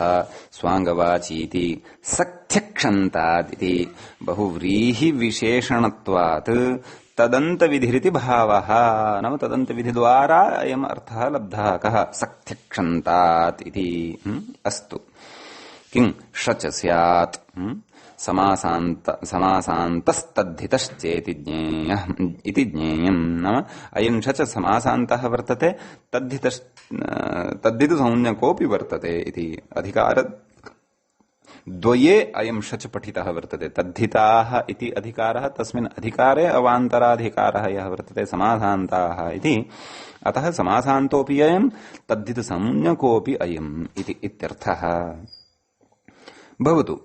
स्वाङ्गवाचीति सक्थ्यक्षन्तादिति बहुव्रीहि विशेषणत्वात् तदन्तविधिरिति भावः नाम तदन्तविधिद्वारा अयम् अर्थः लब्धः कः सक्थ्यक्षन्तात् इति अस्तु किं शच स्यात् समासान्तस्तद्धितश्चेति ज्ञेयम् नाम अयं शच समासान्तः वर्तते तद्धितु संज्ञकोऽपि वर्तते इति अधिकार द्वये अयं शच पठितः वर्तते तद्धिताः इति अधिकारः तस्मिन् अधिकारे अवान्तराधिकारः यः वर्तते समासान्ताः इति अतः समासान्तोऽपि अयं तद्धितु संज्ञकोऽपि अयम् इति इत्यर्थः भवतु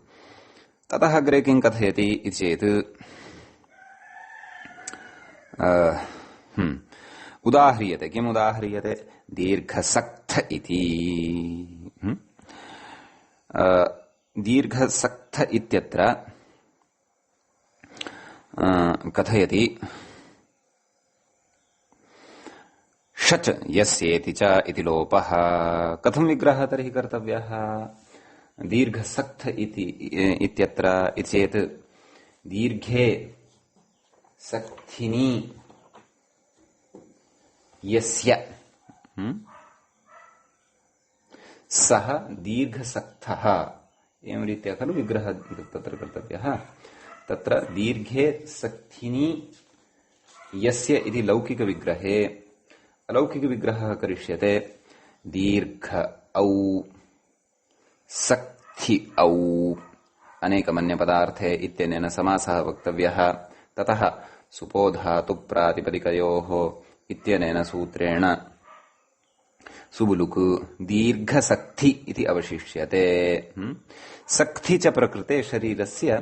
ततः अग्रे किं कथयति इति चेत् उदाह्रियते किम् उदाह्रियते दीर्घसक्थ इति दीर्घसक्थ इत्यत्र कथयति शच यस्येति च इति लोपः कथं विग्रहः तर्हि कर्तव्यः दीर्घसक्थ इत्यत्र चेत् दीर्घे सक्थिनी यस्य सः दीर्घसक्थः एवं रीत्या खलु विग्रहः तत्र कर्तव्यः तत्र दीर्घे सक्थिनी यस्य इति लौकिकविग्रहे अलौकिकविग्रहः करिष्यते दीर्घ औ सक्थि औ अनेकमन्यपदार्थे इत्यनेन समासः वक्तव्यः ततः सुपोधातु प्रातिपदिकयोः इत्यनेन सूत्रेण सुबुलुक् दीर्घसक्थि इति अवशिष्यते सक्थि च प्रकृते शरीरस्य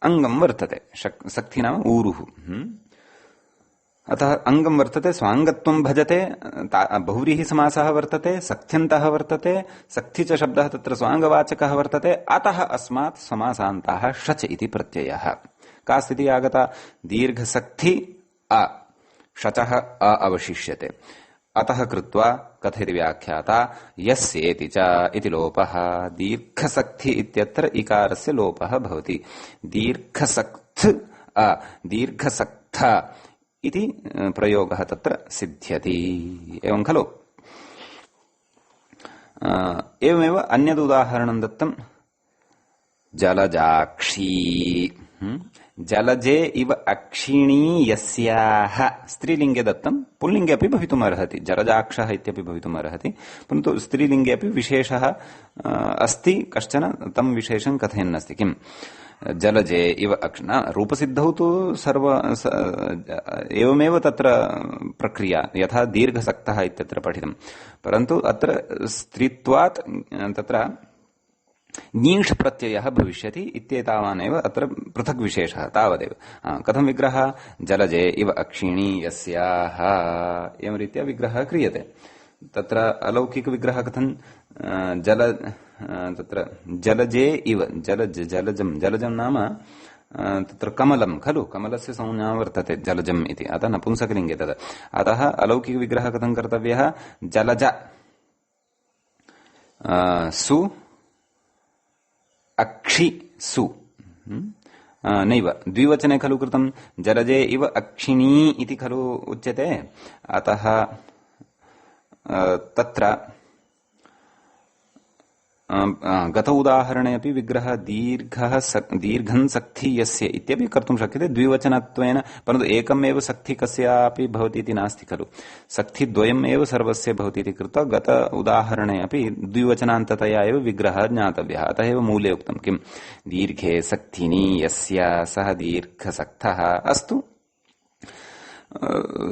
अङ्गं वर्तते सक्थि नाम ऊरुः अतः अंगम वर्तते, स्वांगत्वं भजते, बहुव्रीहि समासः वर्तते, सख्यन्तः वर्तते, सख्ति च शब्दः तत्र स्वांगवाचकः वर्तते, अतः अस्मात् समासान्ताः शच इति प्रत्ययः। का स्थितिः आगता? दीर्घसक्थि अ, शचः अ अवशिष्यते। अतः कृत्वा कथयति व्याख्याता यस्येति च इति लोपः। दीर्घसक्थि इत्यत्र इकारस्य लोपः भवति। दीर्घसक्थ अ, दीर्घसक्थ इति प्रयोगः तत्र सिद्ध्यति। एवं खलु? एवमेव अन्यदुदाहरणं दत्तं जलजाक्षी। जलजे इव अक्षिणी यस्याः, स्त्रीलिङ्गे दत्तं, पुल्लिङ्गे अपि भवितुम् अर्हति, जलजाक्षः इत्यपि भवितुम् अर्हति, परन्तु स्त्रीलिङ्गे अपि विशेषः अस्ति कश्चन, तं विशेषं कथयन्नस्ति। किम्? जलजे इव अक्षिणा, रूपसिद्धौ तु एवमेव तत्र प्रक्रिया, यथा दीर्घसक्तः इत्यत्र पठितं, परन्तु अत्र स्त्रीत्वात् तत्र ञीष् प्रत्ययः भविष्यति इत्येतावानेव अत्र पृथक् विशेषः, तावदेव। कथं विग्रहः? जलजे इव अक्षिणी यस्याः, एवं रीत्या विग्रहः क्रियते। तत्र अलौकिकविग्रहः कथं? तत्र जलजे इव, जलजं नाम तत्र कमलं खलु, कमलस्य संज्ञा वर्तते जलजम् इति, अतः नपुंसकलिङ्गे तद्। अतः अलौकिकविग्रहः कथं कर्तव्यः? जलज सु अक्षि सु, नैव द्विवचने खलु कृतं, जलजे इव अक्षिणी इति खलु उच्यते। अतः तत्र गत उदाहरणे अपि विग्रहः दीर्घं सक्थि यस्य इत्यपि कर्तुं शक्यते द्विवचनत्वेन, परन्तु एकमेव सक्थि कस्यापि भवति इति नास्ति खलु, सक्थिद्वयम् एव सर्वस्य भवति इति कृत्वा गत उदाहरणे अपि द्विवचनान्ततया एव विग्रहः ज्ञातव्यः। अतः एव मूले उक्तं किम्? दीर्घे सक्थिनी यस्य सः दीर्घसक्तः। अस्तु,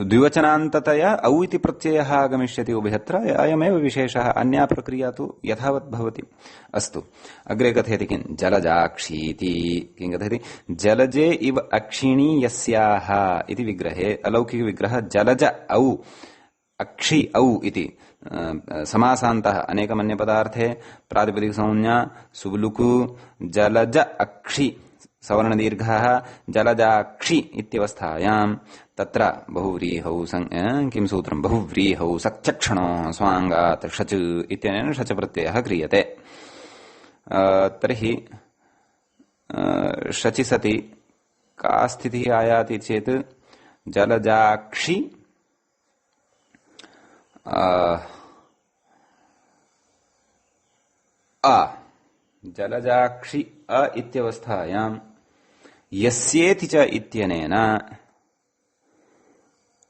द्विवचनान्ततया औ इति प्रत्ययः आगमिष्यति उभयत्र, अयमेव विशेषः, अन्या प्रक्रिया तु यथावत् भवति। अस्तु, अग्रे कथयति किं? जलजाक्षीति। किं कथयति? जलजे इव अक्षिणी यस्याः इति विग्रहे अलौकिकविग्रहः जलज औ अक्षि औ इति समासान्तः अनेकमन्यपदार्थे प्रातिपदिकसंज्ञा सुबुलुकु जलज अक्षि सवर्णदीर्घः जलजाक्षि इत्यवस्थायां तत्र बहुव्रीहौ किं सूत्रं? बहुव्रीहौ सक्चक्षणो स्वाङ्गात् शच इत्यनेन शच प्रत्ययः क्रियते। तर्हि शचि सति का स्थितिः आयाति चेत् जलजाक्षि अ, जलजाक्षि अ इत्यवस्थायां यस्येति च इत्यनेन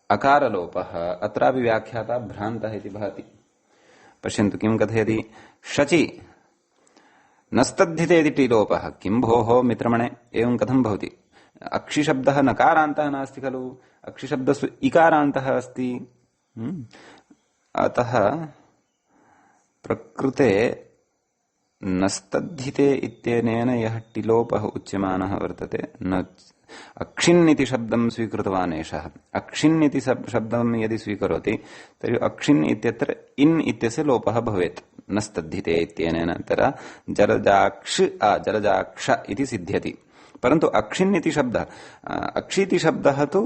अकारलोपः अत्रापि व्याख्याता भ्रान्तः इति भाति। पश्यन्तु किं कथयति? शचि नस्तद्धिते इति टिलोपः। किं भोः मित्रमणे, एवं कथं भवति? अक्षिशब्दः नकारान्तः नास्ति खलु, अक्षिशब्दस्तु इकारान्तः अस्ति। अतः प्रकृते नस्तद्धिते इत्यनेन यः टिलोपः उच्यमानः वर्तते, न अक्षिन् इति शब्दं स्वीकृतवान् एषः। अक्षिन् इति शब्दं यदि स्वीकरोति तर्हि अक्षिन् इत्यत्र इन् इत्यस्य लोपः भवेत् नस्तद्धिते इत्यनेन, तदा जलजाक्ष जलजाक्ष इति सिद्ध्यति। परन्तु अक्षिन् इति शब्दः, अक्षि इति शब्दः तु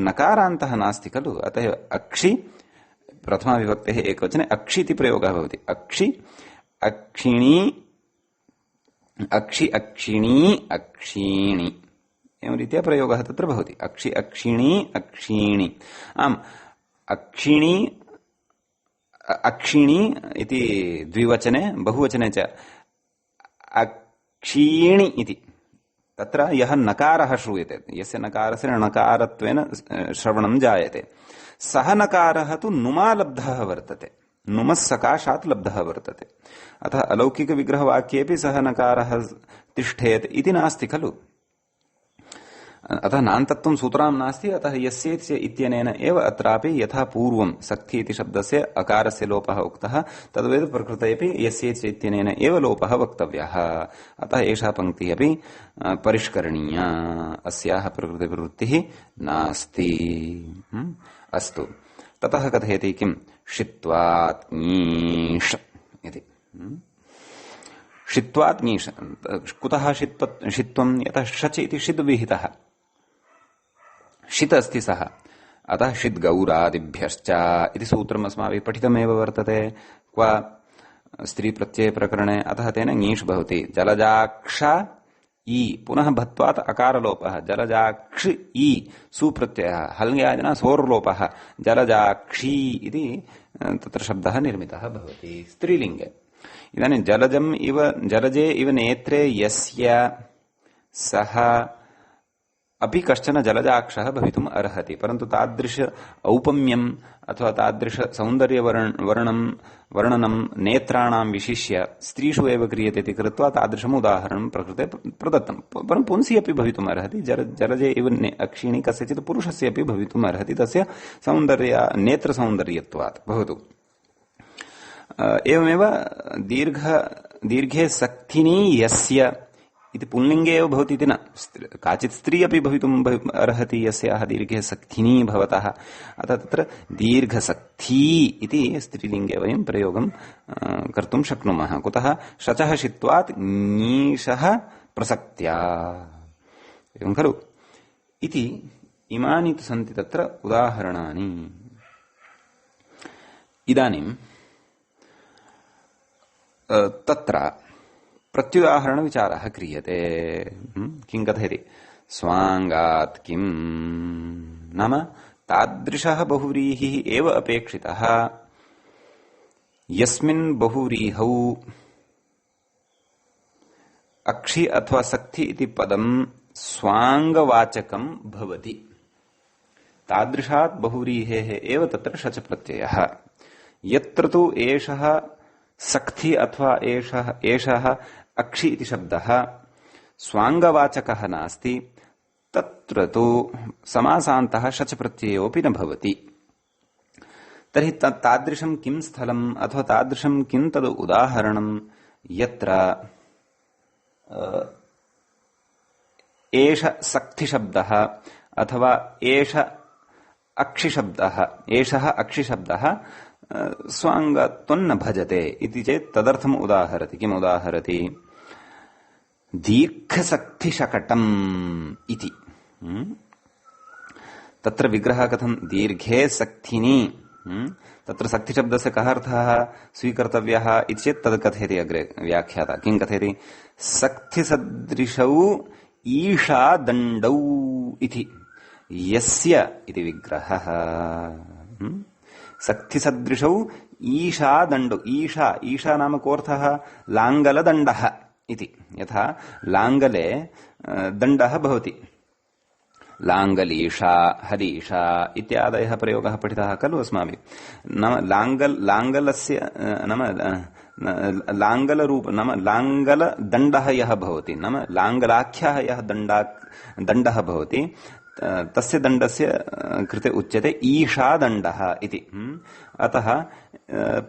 नकारान्तः नास्ति खलु, अतः अक्षि प्रथमाविभक्तेः एकवचने अक्षि इति प्रयोगः भवति। अक्षि अक्षिणी अक्षि अक्षिणी अक्षीणि एवं रीत्या प्रयोगः तत्र भवति। अक्षि अक्षिणी अक्षीणि। आम्, अक्षिणी अक्षिणी इति द्विवचने, बहुवचने च अक्षीणि इति। तत्र यः नकारः श्रूयते, यस्य नकारस्य नकारत्वेन श्रवणं जायते, सः नकारः तु नुमालब्धः वर्तते, नुमः सकाशात् लब्धः वर्तते। अतः अलौकिकविग्रहवाक्येऽपि सः नकारः तिष्ठेत् इति नास्ति खलु। अतः नान्तत्वं सूत्रां नास्ति, अतः यस्येत्य इत्यनेन एव अत्रापि यथा पूर्वं सक्थि इति शब्दस्य अकारस्य लोपः उक्तः तद्वत् प्रकृते अपि यस्येत्य इत्यनेन एव लोपः वक्तव्यः। अतः एषा पङ्क्तिः अपि परिष्करणीया, अस्याः प्रकृतिप्रवृत्तिः नास्ति। अस्तु, ततः कथयति किं षित्वात् ङीष् इति। षित्वात् ङीष्, कुतः षित्वं? यतः शच इति षिद् विहितः, षित् अस्ति सः, अतः षिद् गौरादिभ्यश्च इति सूत्रम् अस्माभिः पठितमेव वर्तते। क्व स्त्री प्रत्यय प्रकरणे, अतः तेन ङीष् भवति। जलजाक्ष ई, पुनः भत्वात् अकारलोपः, जलजाक्षि ई सुप्रत्ययः, हल्ङ्यादिना सोर्लोपः, जलजाक्षी इति तत्र शब्दः निर्मितः भवति स्त्रीलिङ्गे। इदानीं जलजम् इव, जलजे इव नेत्रे यस्य सः अपि कश्चन जलजाक्षः भवितुम् अर्हति, परन्तु तादृश औपम्यम् अथवा तादृश वर्णनं नेत्राणां विशिष्य स्त्रीषु एव क्रियते इति कृत्वा तादृशम् उदाहरणं प्रकृते प्रदत्तं। परं पुंसि अपि भवितुम् अर्हति, जलजे इव अक्षिणी कस्यचित् पुरुषस्य अपि भवितुम् अर्हति, तस्य नेत्रसौन्दर्यत्वात् भवतु। एवमेव दीर्घे सक्थिनी यस्य इति पुल्लिङ्गे एव भवति इति न, काचित् स्त्री अपि भवितुम् अर्हति यस्याः दीर्घे सक्थिनी भवतः, अतः तत्र दीर्घसक्थी इति स्त्रीलिङ्गे वयं प्रयोगं कर्तुं शक्नुमः। कुतः? शचः षित्वात् ङीषः प्रसक्त्या, एवं खलु इति। इमानि तु सन्ति तत्र उदाहरणानि। इदानीं तत्र प्रत्युदाहरण विचारः क्रियते। किं कथयति? स्वाङ्गात् किं नाम तादृशः बहुव्रीहिः एव अपेक्षितः यस्मिन् बहुव्रीहौ अक्षि अथवा सक्थि इति पदं स्वाङ्गवाचकं भवति। तादृशात् बहुव्रीहेः एव तत्र शच प्रत्ययः। यत्र तु एषः सक्थि अथवा एषः अक्षि इति शब्दः स्वाङ्गवाचकः नास्ति, तत्र तु समासान्तः शच प्रत्ययोऽपि न भवति। तर्हि तादृशं किं स्थलम् अथवा तादृशं किं तद् उदाहरणं यत्र एष सक्थिशब्दः अथवा एषः अक्षिशब्दः स्वाङ्गत्वं न भजते इति चेत् तदर्थम् उदाहरति। किम् उदाहरति? दीर्घसक्थिशकटम् इति। तत्र विग्रहः कथं? दीर्घे सक्थिनी। तत्र सक्थिशब्दस्य कः अर्थः स्वीकर्तव्यः इति चेत् तद् कथयति अग्रे व्याख्याता। किं कथयति? सक्थिसदृशौ ईशादण्डौ इति यस्य इति विग्रहः। सक्थिसदृशौ ईशादण्डौ, ईशा नाम कोऽर्थः? लाङ्गलदण्डः इति। यथा लाङ्गले दण्डः भवति, लाङ्गलीशा, हरीशा इत्यादयः प्रयोगः पठितः खलु अस्माभिः। नाम लाङ्गलस्य नाम लाङ्गलरूप नाम लाङ्गलदण्डः यः भवति, नाम लाङ्गलाख्यः यः दण्डः भवति, तस्य दण्डस्य कृते उच्यते ईशादण्डः इति। अतः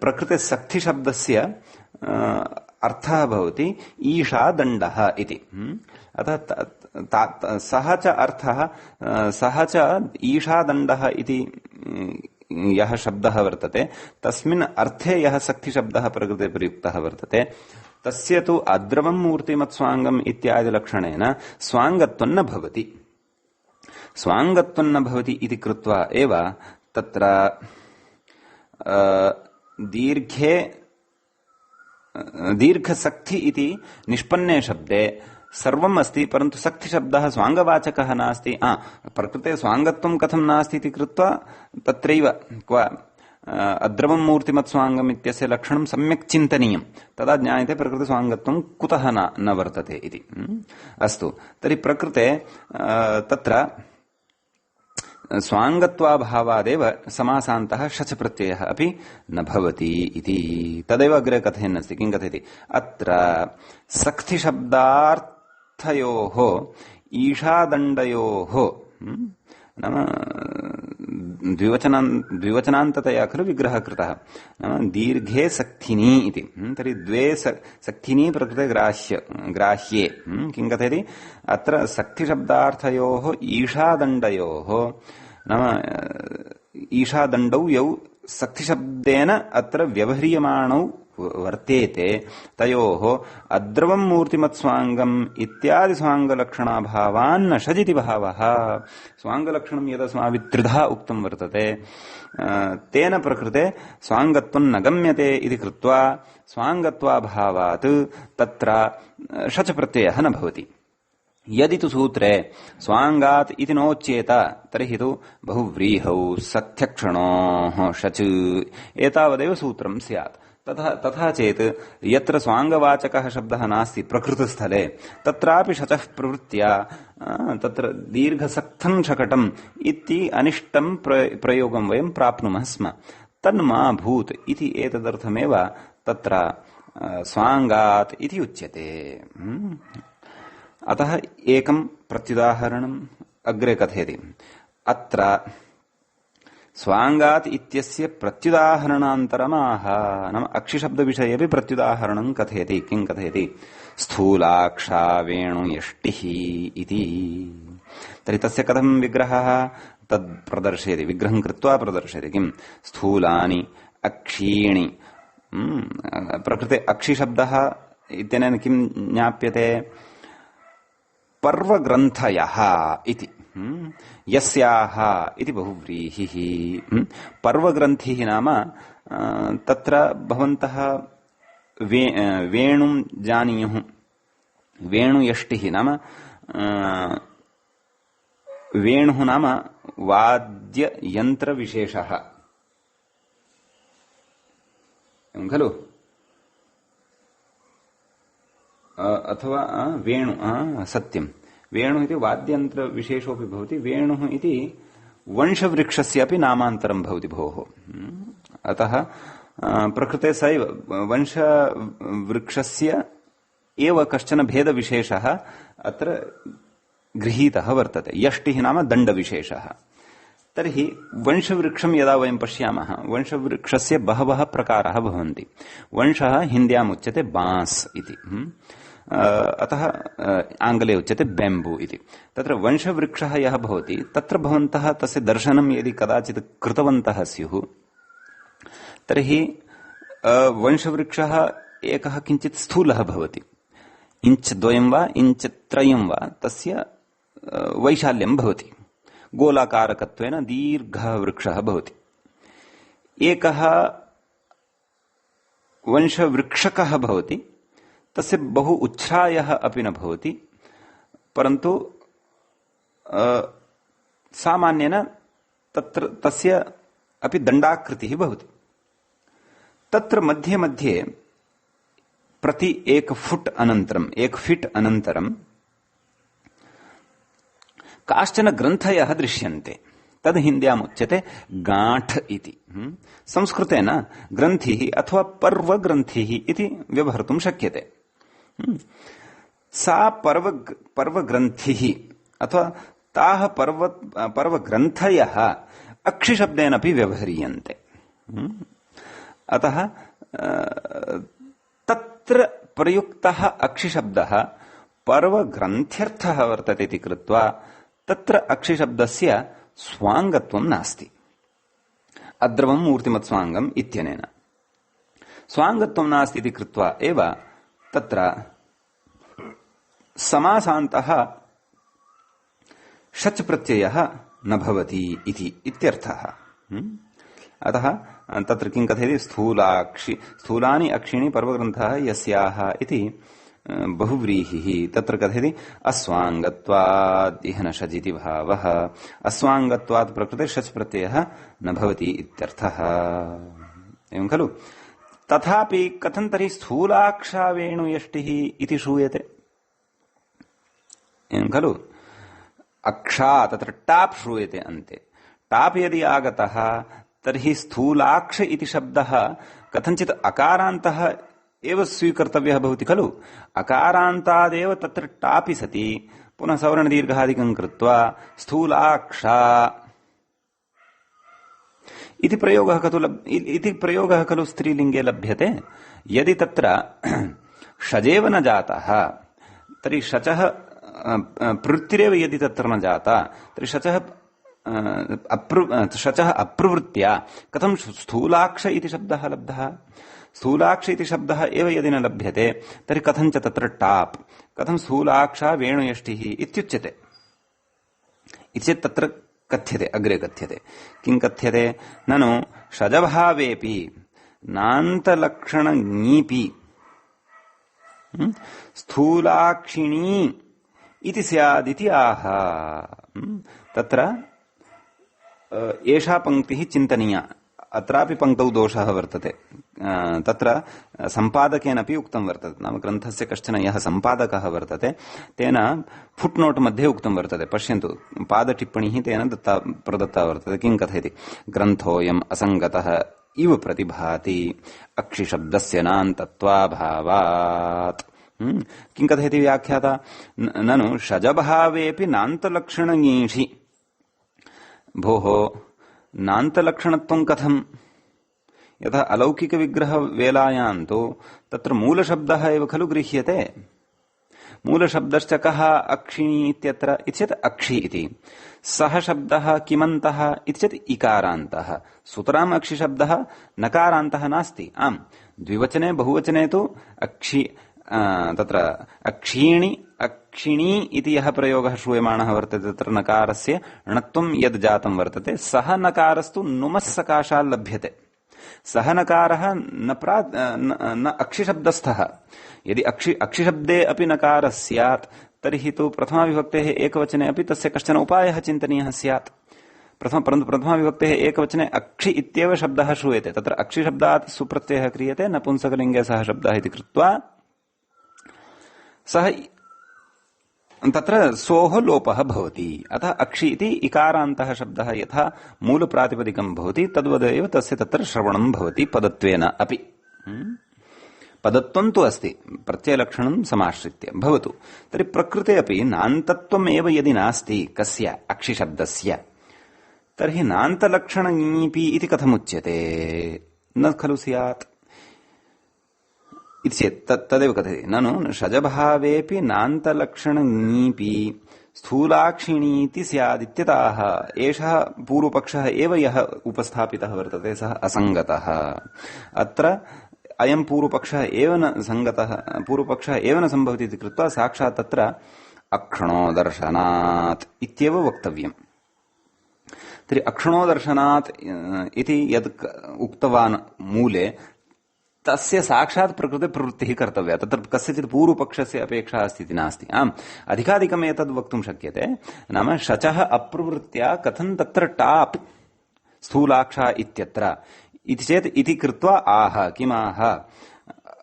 प्रकृते सक्थिशब्दस्य अर्थः भवति ईशादण्डः इति। अतः सः च अर्थः, सः च ईशादण्डः इति यः शब्दः वर्तते, तस्मिन् अर्थे यः सक्थिशब्दः प्रकृते प्रयुक्तः वर्तते, तस्य तु अद्रवं मूर्तिमत्स्वाङ्गम् इत्यादि लक्षणेन स्वाङ्गत्वं न भवति। स्वाङ्गत्वं न भवति इति कृत्वा एव तत्र दीर्घसक्थि इति निष्पन्ने शब्दे सर्वम् अस्ति, परन्तु सक्थिशब्दः स्वाङ्गवाचकः नास्ति। प्रकृते स्वाङ्गत्वं कथं नास्ति इति कृत्वा तत्रैव क्व अद्रवं मूर्तिमत्स्वाङ्गम् इत्यस्य लक्षणं सम्यक् चिन्तनीयं, तदा ज्ञायते प्रकृते स्वाङ्गत्वं कुतः न वर्तते इति। अस्तु, तर्हि प्रकृते तत्र स्वाङ्गत्वाभावादेव समासान्तः शच प्रत्ययः अपि न भवति इति तदेव अग्रे कथयन् अस्ति। किं कथयति? अत्र सक्थिशब्दार्थयोः ईशादण्डयोः नाम द्विवचनान्ततया खलु विग्रहः कृतः नाम दीर्घे सक्थिनी इति तर्हि द्वे सक्थिनी प्रकृते ग्राह्ये किं कथयति अत्र सक्थिशब्दार्थयोः ईशादण्डयोः नाम ईशादण्डौ यौ सक्थिशब्देन अत्र व्यवह्रियमाणौ वर्तेते तयोः अद्रवं मूर्तिमत्स्वाङ्गम् इत्यादि स्वाङ्गलक्षणाभावान्न षजिति भावः स्वाङ्गलक्षणं यदस्माभिः त्रिधा उक्तं वर्तते तेन प्रकृते स्वाङ्गत्वं न गम्यते इति कृत्वा स्वाङ्गत्वाभावात् तत्र षच प्रत्ययः न भवति। यदि तु सूत्रे स्वाङ्गात् इति नोच्येत तर्हि तु बहुव्रीहौ सक्थ्यक्षणोः षच् एतावदेव सूत्रं स्यात्। तथा चेत् यत्र स्वाङ्गवाचकः शब्दः नास्ति प्रकृतस्थले तत्रापि शचः प्रवृत्त्या तत्र दीर्घसक्थं शकटम् इति अनिष्टं प्रयोगं वयं प्राप्नुमः स्म। तन्मा भूत् इति एतदर्थमेव तत्र स्वाङ्गात् इति उच्यते। अतः एकं प्रत्युदाहरणम् अग्रे कथयति। अत्र स्वाङ्गात् इत्यस्य प्रत्युदाहरणान्तरमाह नाम अक्षिशब्दविषये अपि प्रत्युदाहरणं कथयति। किं कथयति? स्थूलाक्षा वेणुयष्टिः इति। तर्हि तस्य कथं विग्रहः तद् प्रदर्शयति, विग्रहं कृत्वा प्रदर्शयति। किं? स्थूलानि अक्षीणि। प्रकृते अक्षिशब्दः इत्यनेन किं ज्ञाप्यते? पर्वग्रन्थयः इति। यस्याः इति बहुव्रीहिः। पर्वग्रन्थिः नाम तत्र भवन्तः वेणुं जानीयुः। वेणुयष्टिः नाम वेणुः नाम वाद्ययन्त्रविशेषः खलु, अथवा वेणु सत्यं वेणु इति वाद्ययन्त्रविशेषोऽपि भवति। वेणुः इति वंशवृक्षस्य अपि नामान्तरं भवति भोः। अतः प्रकृते सैव वंशवृक्षस्य एव कश्चन भेदविशेषः अत्र गृहीतः वर्तते। यष्टिः नाम दण्डविशेषः। तर्हि वंशवृक्षं यदा वयं पश्यामः वंशवृक्षस्य बहवः प्रकाराः भवन्ति। वंशः हिन्द्याम् उच्यते बांस् इति, अतः आङ्ग्ले उच्यते बेम्बू इति। तत्र वंशवृक्षः यः भवति तत्र भवन्तः तस्य दर्शनं यदि कदाचित् कृतवन्तः स्युः तर्हि वंशवृक्षः एकः किञ्चित् स्थूलः भवति। इञ्च् द्वयं वा इञ्च् त्रयं वा तस्य वैशाल्यं भवति। गोलाकारकत्वेन दीर्घः वृक्षः भवति। एकः वंशवृक्षकः भवति, तस्य बहु उच्छ्रायः अपि न भवति, परन्तु सामान्येन तत्र तस्य अपि दण्डाकृतिः भवति। तत्र मध्ये मध्ये प्रति 1 फीट् अनन्तरं काश्चन ग्रन्थयः दृश्यन्ते। तद् हिन्द्याम् उच्यते गाण्ठ इति। संस्कृतेन ग्रन्थिः अथवा पर्वग्रन्थिः इति व्यवहर्तुं शक्यते। सा पर्वग्रन्थिः अथवा ताः पर्वग्रन्थयः अक्षिशब्देन अपि व्यवह्रियन्ते। अतः तत्र प्रयुक्तः अक्षिशब्दः पर्वग्रन्थ्यर्थः वर्तते इति कृत्वा तत्र अक्षिशब्दस्य स्वाङ्गत्वं नास्ति। अद्रवं मूर्तिमत्स्वाङ्गम् इत्यनेन स्वाङ्गत्वं नास्ति इति कृत्वा एव तत्र समासान्तः षच् प्रत्ययः न भवति इत्यर्थः। अतः तत्र किं कथयति? स्थूलानि अक्षिणी पर्वग्रन्थः यस्याः इति बहुव्रीहिः। तत्र कथयति अस्वाङ्गत्वात् इह न षजिति भावः। अस्वाङ्गत्वात् प्रकृते षच् प्रत्ययः न भवति इत्यर्थः। एवं खलु? तथापि कथं तर्हि स्थूलाक्षा वेणुयष्टिः इति श्रूयते? एवं खलु? अक्षा तत्र टाप् श्रूयते अन्ते। टाप् यदि आगतः तर्हि स्थूलाक्ष इति शब्दः कथञ्चित् अकारान्तः एव स्वीकर्तव्यः भवति खलु। अकारान्तादेव तत्र टापि सति पुनः सवर्णदीर्घादिकं कृत्वा स्थूलाक्षा इति प्रयोगः खलु स्त्रीलिङ्गे लभ्यते। यदि तत्र षजेव न जातः तर्हि शचः प्रवृत्तिरेव यदि तत्र न जाता तर्हि शचः अप्रवृत्त्या कथं स्थूलाक्ष इति शब्दः लब्धः। स्थूलाक्ष इति शब्दः एव यदि न लभ्यते तर्हि कथञ्च तत्र टाप् कथं स्थूलाक्षा वेणुयष्टिः इत्युच्यते इति चेत् तत्र कथ्यते, अग्रे कथ्यते। किं कथ्यते? ननु षजभावेऽपि नान्तलक्षणङीपि स्थूलाक्षिणी इति स्यादिति आह। तत्र एषा पङ्क्तिः चिन्तनीया। अत्रापि पङ्क्तौ दोषः वर्तते। तत्र सम्पादकेनापि उक्तं वर्तते, नाम ग्रन्थस्य कश्चन यः सम्पादकः वर्तते तेन फुट्नोट् मध्ये उक्तं वर्तते। पश्यन्तु, पादटिप्पणिः तेन प्रदत्ता वर्तते। किं कथयति? ग्रन्थोऽयम् असङ्गतः इव प्रतिभाति अक्षिशब्दस्य नान्तत्वाभावात्। किं कथयति व्याख्याता? ननु षजभावेऽपि नान्तलक्षणङीषि। भोः, नान्तलक्षणत्वं कथम्? यथा अलौकिकविग्रहवेलायां तु तत्र मूलशब्दः एव खलु गृह्यते। मूलशब्दश्च कः? अक्षिणी इत्यत्र इति चेत् अक्षि इति। सः शब्दः किमन्तः इति चेत् इकारान्तः। सुतराम् अक्षिशब्दः नकारान्तः नास्ति। आम्, द्विवचने बहुवचने तु तत्र अक्षीणि अक्षिणी इति यः प्रयोगः श्रूयमाणः वर्तते तत्र नकारस्य णत्वं यद् जातं वर्तते सः नकारस्तु नुमः सकाशात् लभ्यते। सः नकारः न अक्षिशब्दस्थः। यदि अक्षिशब्दे अपि नकारः स्यात् तर्हि तु प्रथमाविभक्तेः एकवचने अपि तस्य कश्चन उपायः चिन्तनीयः स्यात्। परन्तु प्रथमाविभक्तेः एकवचने अक्षि इत्येव शब्दः श्रूयते। तत्र अक्षिशब्दात् सुप्रत्ययः क्रियते, नपुंसकलिङ्गे सः शब्दः इति कृत्वा सः तत्र सोः लोपः भवति। अतः अक्षि इति इकारान्तः शब्दः यथा मूलप्रातिपदिकं भवति तद्वदेव तस्य तत्र श्रवणं भवति पदत्वेन अपि। पदत्वं तु अस्ति, प्रत्ययलक्षणं समाश्रित्य भवतु। तर्हि प्रकृते अपि नान्तत्वम् एव यदि नास्ति कस्य अक्षिशब्दस्य तर्हि नान्तलक्षणङीपि इति कथमुच्यते? न खलु स्यात् इति चेत् तदेव कथयति। ननु षजभावेऽपि नान्तलक्षणङीपि स्थूलाक्षिणीति स्यादित्यतः एषः पूर्वपक्षः एव यः उपस्थापितः वर्तते सः असङ्गतः। अत्र अयं पूर्वपक्षः एव न संगतः, पूर्वपक्षः एव न सम्भवति इति कृत्वा साक्षात् तत्र अक्षणो दर्शनात् इत्येव वक्तव्यम्। तर्हि अक्षणो दर्शनात् इति यद् उक्तवान् मूले तस्य साक्षात् प्रकृते प्रवृत्तिः कर्तव्या। तत्र कस्यचित् पूर्वपक्षस्य अपेक्षा अस्ति इति नास्ति। आम्, अधिकाधिकम् एतद् वक्तुं शक्यते। नाम शचः अप्रवृत्त्या कथं तत्र टाप् स्थूलाक्षा इत्यत्र इति चेत् इति कृत्वा आह किमाह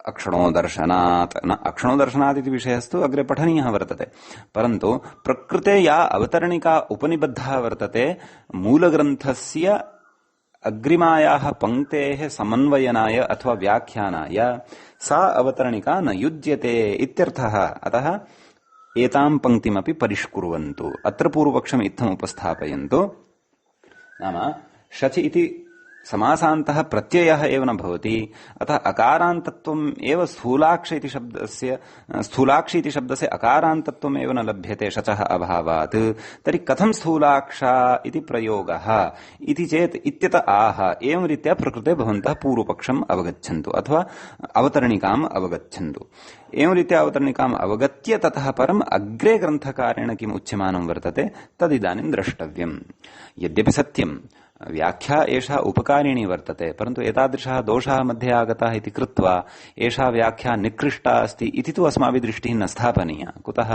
अक्षणो दर्शनात्। न अक्षणो दर्शनात् इति विषयस्तु अग्रे पठनीयः वर्तते, परन्तु प्रकृते या अवतरणिका उपनिबद्धा वर्तते मूलग्रन्थस्य अग्रिमायाः पङ्क्तेः समन्वयनाय अथवा व्याख्यानाय सा अवतरणिका न युज्यते इत्यर्थः। अतः एतां पङ्क्तिमपि परिष्कुर्वन्तु। अत्र पूर्वपक्षम् इत्थम् उपस्थापयन्तु। नाम शचि इति समासान्तः प्रत्ययः एव न भवति, अतः अकारान्तत्वम् एव स्थूलाक्षि इति शब्दस्य अकारान्तत्वम् एव न लभ्यते शचः अभावात्। तर्हि कथं स्थूलाक्षा इति प्रयोगः इति चेत् इत्यत आह एवं रीत्या प्रकृते भवन्तः पूर्वपक्षम् अवगच्छन्तु अथवा अवतरणिकाम् अवगच्छन्तु। एवं रीत्या अवतरणिकाम् अवगत्य ततः परम् अग्रे ग्रन्थकारेण किम् उच्यमानं वर्तते तदिदानीं द्रष्टव्यम्। यद्यपि सत्यम् व्याख्या एषा उपकारिणी वर्तते, परन्तु एतादृशः दोषः मध्ये आगतः इति कृत्वा एषा व्याख्या निकृष्टा अस्ति इति तु अस्माभिः दृष्टिः न स्थापनीया। कुतः?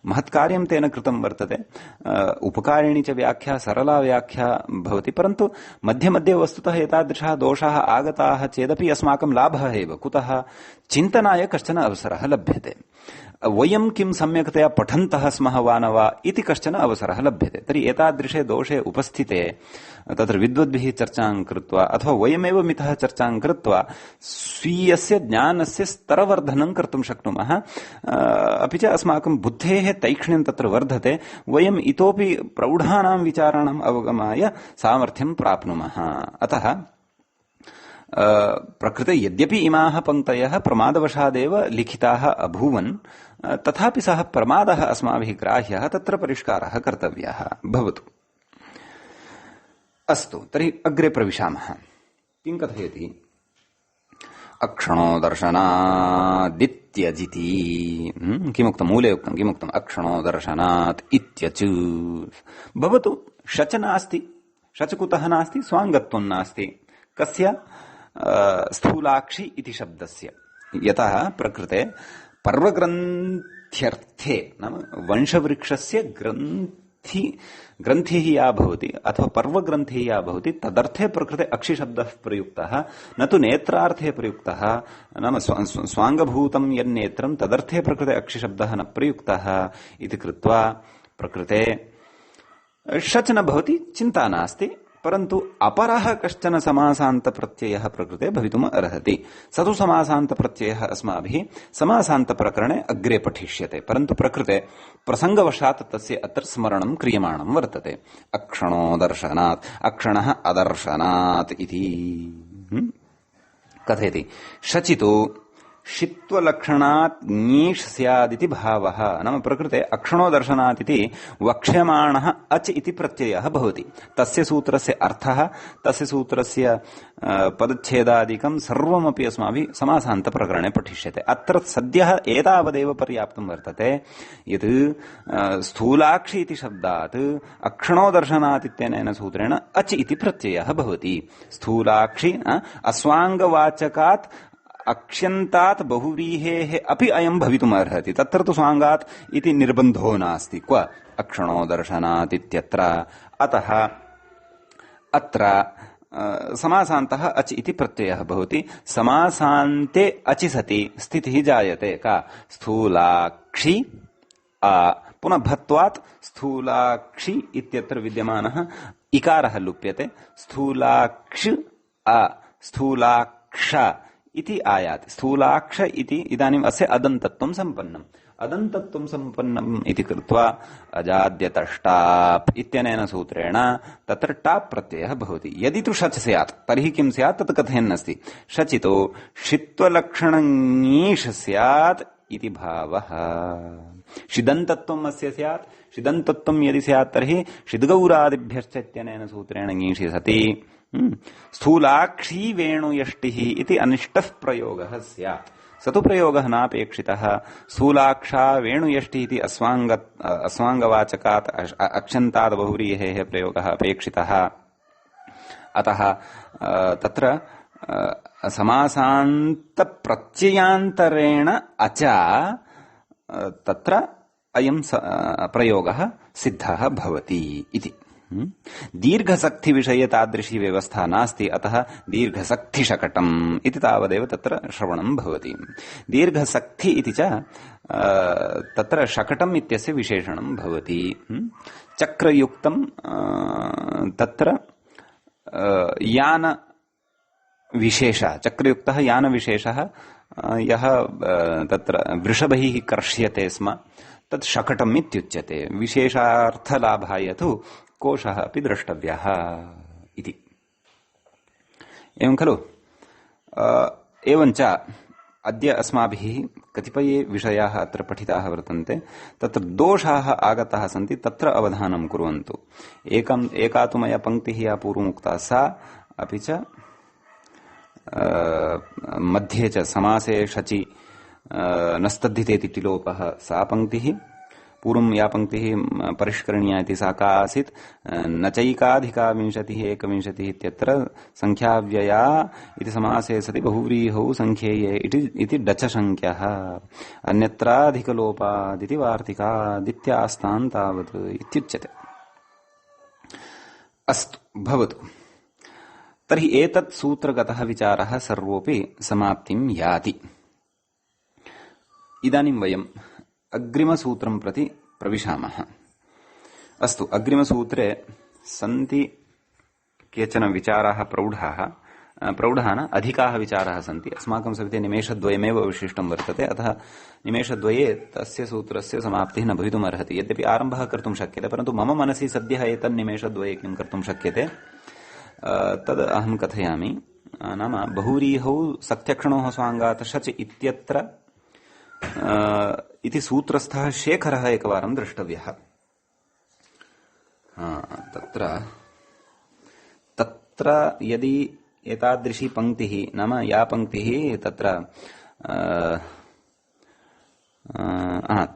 महत्कार्यं तेन कृतं वर्तते। उपकारिणी च व्याख्या सरला व्याख्या भवति, परन्तु मध्ये मध्ये वस्तुतः एतादृशः दोषाः आगताः चेदपि अस्माकं लाभः एव। कुतः? चिन्तनाय कश्चन अवसरः लभ्यते। वयं किं सम्यक्तया पठन्तः स्मः वा न वा इति कश्चन अवसरः लभ्यते। तर्हि एतादृशे दोषे उपस्थिते तत्र विद्वद्भिः चर्चां कृत्वा अथवा वयमेव मितः चर्चां कृत्वा स्वीयस्य ज्ञानस्य स्तरवर्धनं कर्तुं शक्नुमः। अपि च अस्माकं बुद्धेः तैक्ष्ण्यं तत्र वर्धते, वयम् इतोपि प्रौढानां विचाराणाम् अवगमाय सामर्थ्यं प्राप्नुमः। अतः प्रकृते यद्यपि इमाः पङ्क्तयः प्रमादवशादेव लिखिताः अभूवन्, तथापि सः प्रमादः अस्माभिः ग्राह्यः, तत्र परिष्कारः कर्तव्यः। भवतु। अस्तु, तर्हि अग्रे प्रविशामः। किं कथयति? अक्षणो दर्शनादित्यजिति। किमुक्तं? मूले उक्तं किमुक्तम्? अक्षणो दर्शनात् इत्यच। भवतु, शच नास्ति। शच कुतः नास्ति? स्वाङ्गत्वं नास्ति। कस्य? स्थूलाक्षि इति शब्दस्य। यतः प्रकृते पर्वग्रन्थ्यर्थे नाम वंशवृक्षस्य ग्रन्थिः या भवति अथवा पर्वग्रन्थिः या भवति तदर्थे प्रकृते अक्षिशब्दः प्रयुक्तः, न तु नेत्रार्थे प्रयुक्तः। नाम स्वाङ्गभूतं यन्नेत्रं तदर्थे प्रकृते अक्षिशब्दः न प्रयुक्तः इति कृत्वा प्रकृते शच न भवति, चिन्ता नास्ति। परन्तु अपरः कश्चन समासान्तप्रत्ययः प्रकृते भवितुम् अर्हति। स तु समासान्तप्रत्ययः अस्माभिः समासान्तप्रकरणे अग्रे पठिष्यते, परन्तु प्रकृते प्रसङ्गवशात् तस्य अत्र स्मरणं क्रियमाणं वर्तते। अक्षणो दर्शनात्, अक्षणः अदर्शनात् इति कथयति। शचितो शित्वलक्षणात् ङीष् स्यादिति भावः। नाम प्रकृते अक्षणो दर्शनात् इति वक्ष्यमाणः अच् इति प्रत्ययः भवति। तस्य सूत्रस्य अर्थः, तस्य सूत्रस्य पदच्छेदादिकं सर्वमपि अस्माभिः समासान्तप्रकरणे पठिष्यते। अत्र सद्यः एतावदेव पर्याप्तं वर्तते यत् स्थूलाक्षि इति शब्दात् अक्षणो दर्शनात् इत्यनेन सूत्रेण अच् इति प्रत्ययः भवति। स्थूलाक्षि अस्वाङ्गवाचकात् अक्ष्यन्तात् बहुव्रीहेः अपि अयं भवितुम् अर्हति। तत्र तु स्वाङ्गात् इति निर्बन्धो नास्ति। क्व? अक्षणो दर्शनात् इत्यत्र। अतः अत्र समासान्तः अच् इति प्रत्ययः भवति। समासान्ते अचि सति स्थितिः जायते। का? स्थूलाक्षि पुनः भत्वात् स्थूलाक्षि इत्यत्र विद्यमानः इकारः लुप्यते। स्थूलाक्ष स्थूलाक्ष इति आयाति। स्थूलाक्ष इति इदानीम् अस्य अदन्तत्वं सम्पन्नम्। अदन्तत्वं सम्पन्नम् इति कृत्वा अजाद्यतष्टाप् इत्यनेन सूत्रेण तत्र टाप् प्रत्ययः भवति। यदि तु शच स्यात् तर्हि किं स्यात्? तत् कथयन्नस्ति। शचितो षित्वलक्षणङीष स्यात् इति भावः। षिदन्तत्वम् अस्य स्यात्। षिदन्तत्वं यदि स्यात् तर्हि षिद्गौरादिभ्यश्च इत्यनेन सूत्रेण ङीषि सति। स्थूलाक्षी वेणुयष्टिः इति अनिष्टः प्रयोगः स्यात्। स तु प्रयोगः नापेक्षितः। स्थूलाक्षा वेणुयष्टिः इति अस्वाङ्गवाचकात् अक्षन्तात् बहुव्रीहेः प्रयोगः अपेक्षितः। अतः तत्र समासान्तप्रत्ययान्तरेण अचा तत्र अयं प्रयोगः सिद्धः भवति इति। दीर्घसक्ति विषये तादृशी व्यवस्था नास्ति। अतः दीर्घसक्तिशकटम् इति तावदेव तत्र श्रवणं भवति। दीर्घसक्ति इति च तत्र शकटम् इत्यस्य विशेषणं भवति। चक्रयुक्तं तत्र यानविशेषः, चक्रयुक्तः यानविशेषः यः तत्र वृषभैः कर्ष्यते स्म तत् शकटम् इत्युच्यते। विशेषार्थलाभाय तु कोशः अपि द्रष्टव्यः इति। एवं खलु? एवञ्च अद्य अस्माभिः कतिपये विषयाः अत्र पठिताः वर्तन्ते। तत्र दोषाः आगताः सन्ति, तत्र अवधानं कुर्वन्तु। एका तु मया पङ्क्तिः या पूर्वमुक्ता सा, अपि च मध्ये च समासे शचि नस्तद्धितेति टिलोपः सा पङ्क्तिः। पूर्वं या पङ्क्तिः परिष्करणीया इति सा का आसीत्? न चैकाधिका विंशतिः एकविंशतिः इत्यत्र संख्याव्यया इति समासे सति बहुव्रीहौ संख्येये इति डचसंख्यः। अन्यत्राधिकलोपादिति वार्तिकादित्यास्तान् तावत् इत्युच्यते। अस्तु, भवतु। तर्हि एतत् सूत्रगतः विचारः सर्वोऽपि समाप्तिं याति। इदानीं वयं अग्रिमसूत्रं प्रति प्रविशामः। अस्तु, अग्रिमसूत्रे सन्ति केचन विचाराः प्रौढाः न अधिकाः विचाराः सन्ति। अस्माकं सविधे निमेषद्वयमेव अवशिष्टं वर्तते, अतः निमेषद्वये तस्य सूत्रस्य समाप्तिः न भवितुमर्हति। यद्यपि आरम्भः कर्तुं शक्यते, परन्तु मम मनसि सद्यः एतन्निमेषद्वये किं कर्तुं शक्यते तद् अहं कथयामि। नाम बहुव्रीहौ सत्यक्षणोः स्वाङ्गात् शच इत्यत्र इति सूत्रस्थः शेखरः एकवारं द्रष्टव्यः। तत्र यदि एतादृशी पंक्तिः, नाम या पंक्तिः तत्र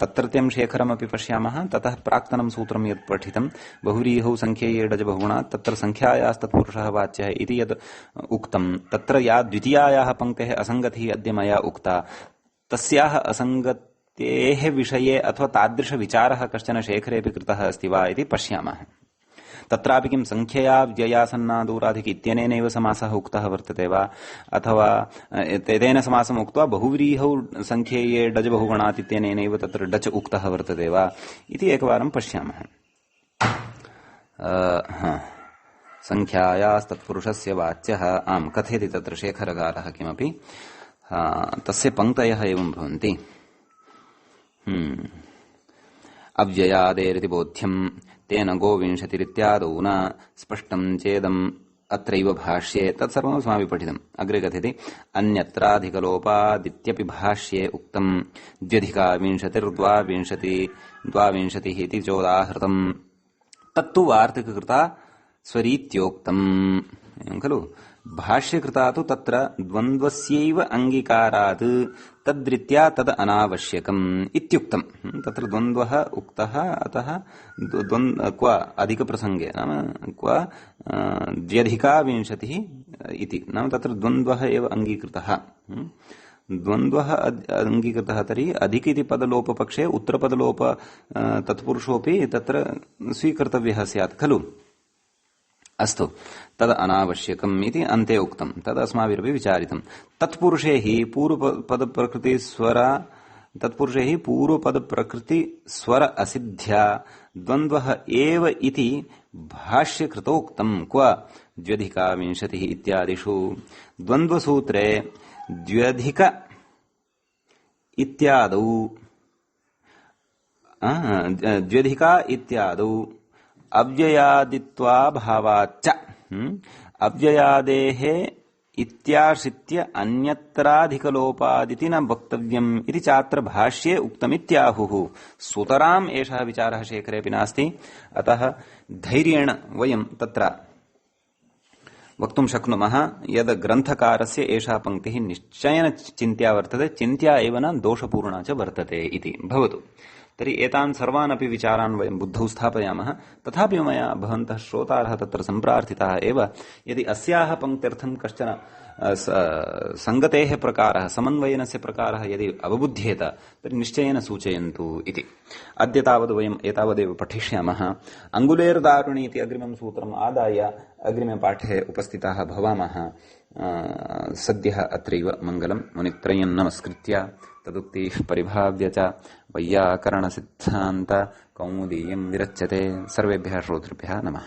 तत्रत्यं शेखरमपि पश्यामः। ततः प्राक्तनं सूत्रं यत् पठितं बहुव्रीहौ संख्येये डज बहुगुणात् तत्र संख्यायास्तत्पुरुषः वाच्यः इति यद् उक्तं, तत्र या द्वितीयायाः पंक्तेः असङ्गतिः अद्य मया उक्ता, तस्याः असङ्गतेः विषये अथवा तादृशविचारः कश्चन शेखरेऽपि कृतः अस्ति वा इति पश्यामः। तत्रापि किं संख्यया व्ययासन्नादूराधिक इत्यनेनैव समासः उक्तः वर्तते वा, अथवा तेन समासम् उक्त्वा बहुव्रीहौ संख्येये डज बहुगुणात् इत्यनेनैव तत्र डच उक्तः वर्तते वा इति एकवारं पश्यामः। संख्यायास्तत्पुरुषस्य वाच्यः आम् कथयति तत्र शेखरकारः किमपि। तस्य पंक्तयः एवं भवन्ति। अव्ययादेरिति बोध्यम् तेन गोविंशतिरित्यादौ न स्पष्टं चेदम् अत्रैव भाष्ये तत्सर्वम् अस्माभिः पठितम्। अग्रे कथयति अन्यत्राधिकलोपादित्यपि भाष्ये उक्तम् द्व्यधिकाविंशतिर्द्वाविंशतिः इति चोदाहृतम् तत्तु वार्तिककृता स्वरीत्योक्तम् खलु। भाष्यकृता तु तत्र द्वन्द्वस्यैव अंगीकारात् तद्रीत्या तद् अनावश्यकम् इत्युक्तम्। तत्र द्वन्द्वः उक्तः, अतः क्व अधिकप्रसङ्गे नाम क्व द्व्यधिकाविंशतिः इति, नाम तत्र द्वन्द्वः एव अङ्गीकृतः। द्वन्द्वः अङ्गीकृतः तर्हि अधिक इति पदलोपपक्षे उत्तरपदलोप तत्पुरुषोऽपि तत्र स्वीकर्तव्यः स्यात् खलु। अस्तु, तद अनावश्यकम् इति अन्ते उक्तम्। तद् अस्माभिरपि विचारितम्। तत्पुरुषे हि पूर्वपदप्रकृतिस्वर असिद्ध्या द्वन्द्वः एव इति भाष्यकृतोक्तम् क्व द्व्यधिकाविंशतिः इत्यादिषु। द्वन्द्वसूत्रे द्व्यधिक इत्यादौ अव्ययादित्वाभावाच्च अव्ययादेः इत्याश्रित्य अन्यत्राधिकलोपादिति न वक्तव्यम् इति चात्र भाष्ये उक्तमित्याहुः। सुतराम् एषः विचारः शेखरेऽपि नास्ति, अतः धैर्येण वयं तत्र वक्तुं शक्नुमः यद् ग्रन्थकारस्य एषा पंक्तिः निश्चयेन चिन्त्या वर्तते, चिन्त्या एव न दोषपूर्णा च वर्तते इति भवतु। तर्हि एतान् सर्वान् अपि विचारान् वयं बुद्धौ स्थापयामः। तथापि मया भवन्तः श्रोतारः तत्र सम्प्रार्थिताः एव यदि अस्याः पङ्क्त्यर्थं कश्चन सङ्गतेः प्रकारः, समन्वयनस्य प्रकारः यदि अवबुध्येत तर्हि निश्चयेन सूचयन्तु इति। अद्य तावद् वयम् एतावदेव पठिष्यामः। अङ्गुलेर्दारुणी इति अग्रिमं सूत्रम् आदाय अग्रिमे पाठे उपस्थिताः भवामः। सद्यः अत्रैव मङ्गलम् मुनित्रयं नमस्कृत्य तदुक्तिः परिभाव्य च वैयाकरणसिद्धान्त कौमुदीयं विरच्यते। सर्वेभ्यः श्रोतृभ्यः नमः।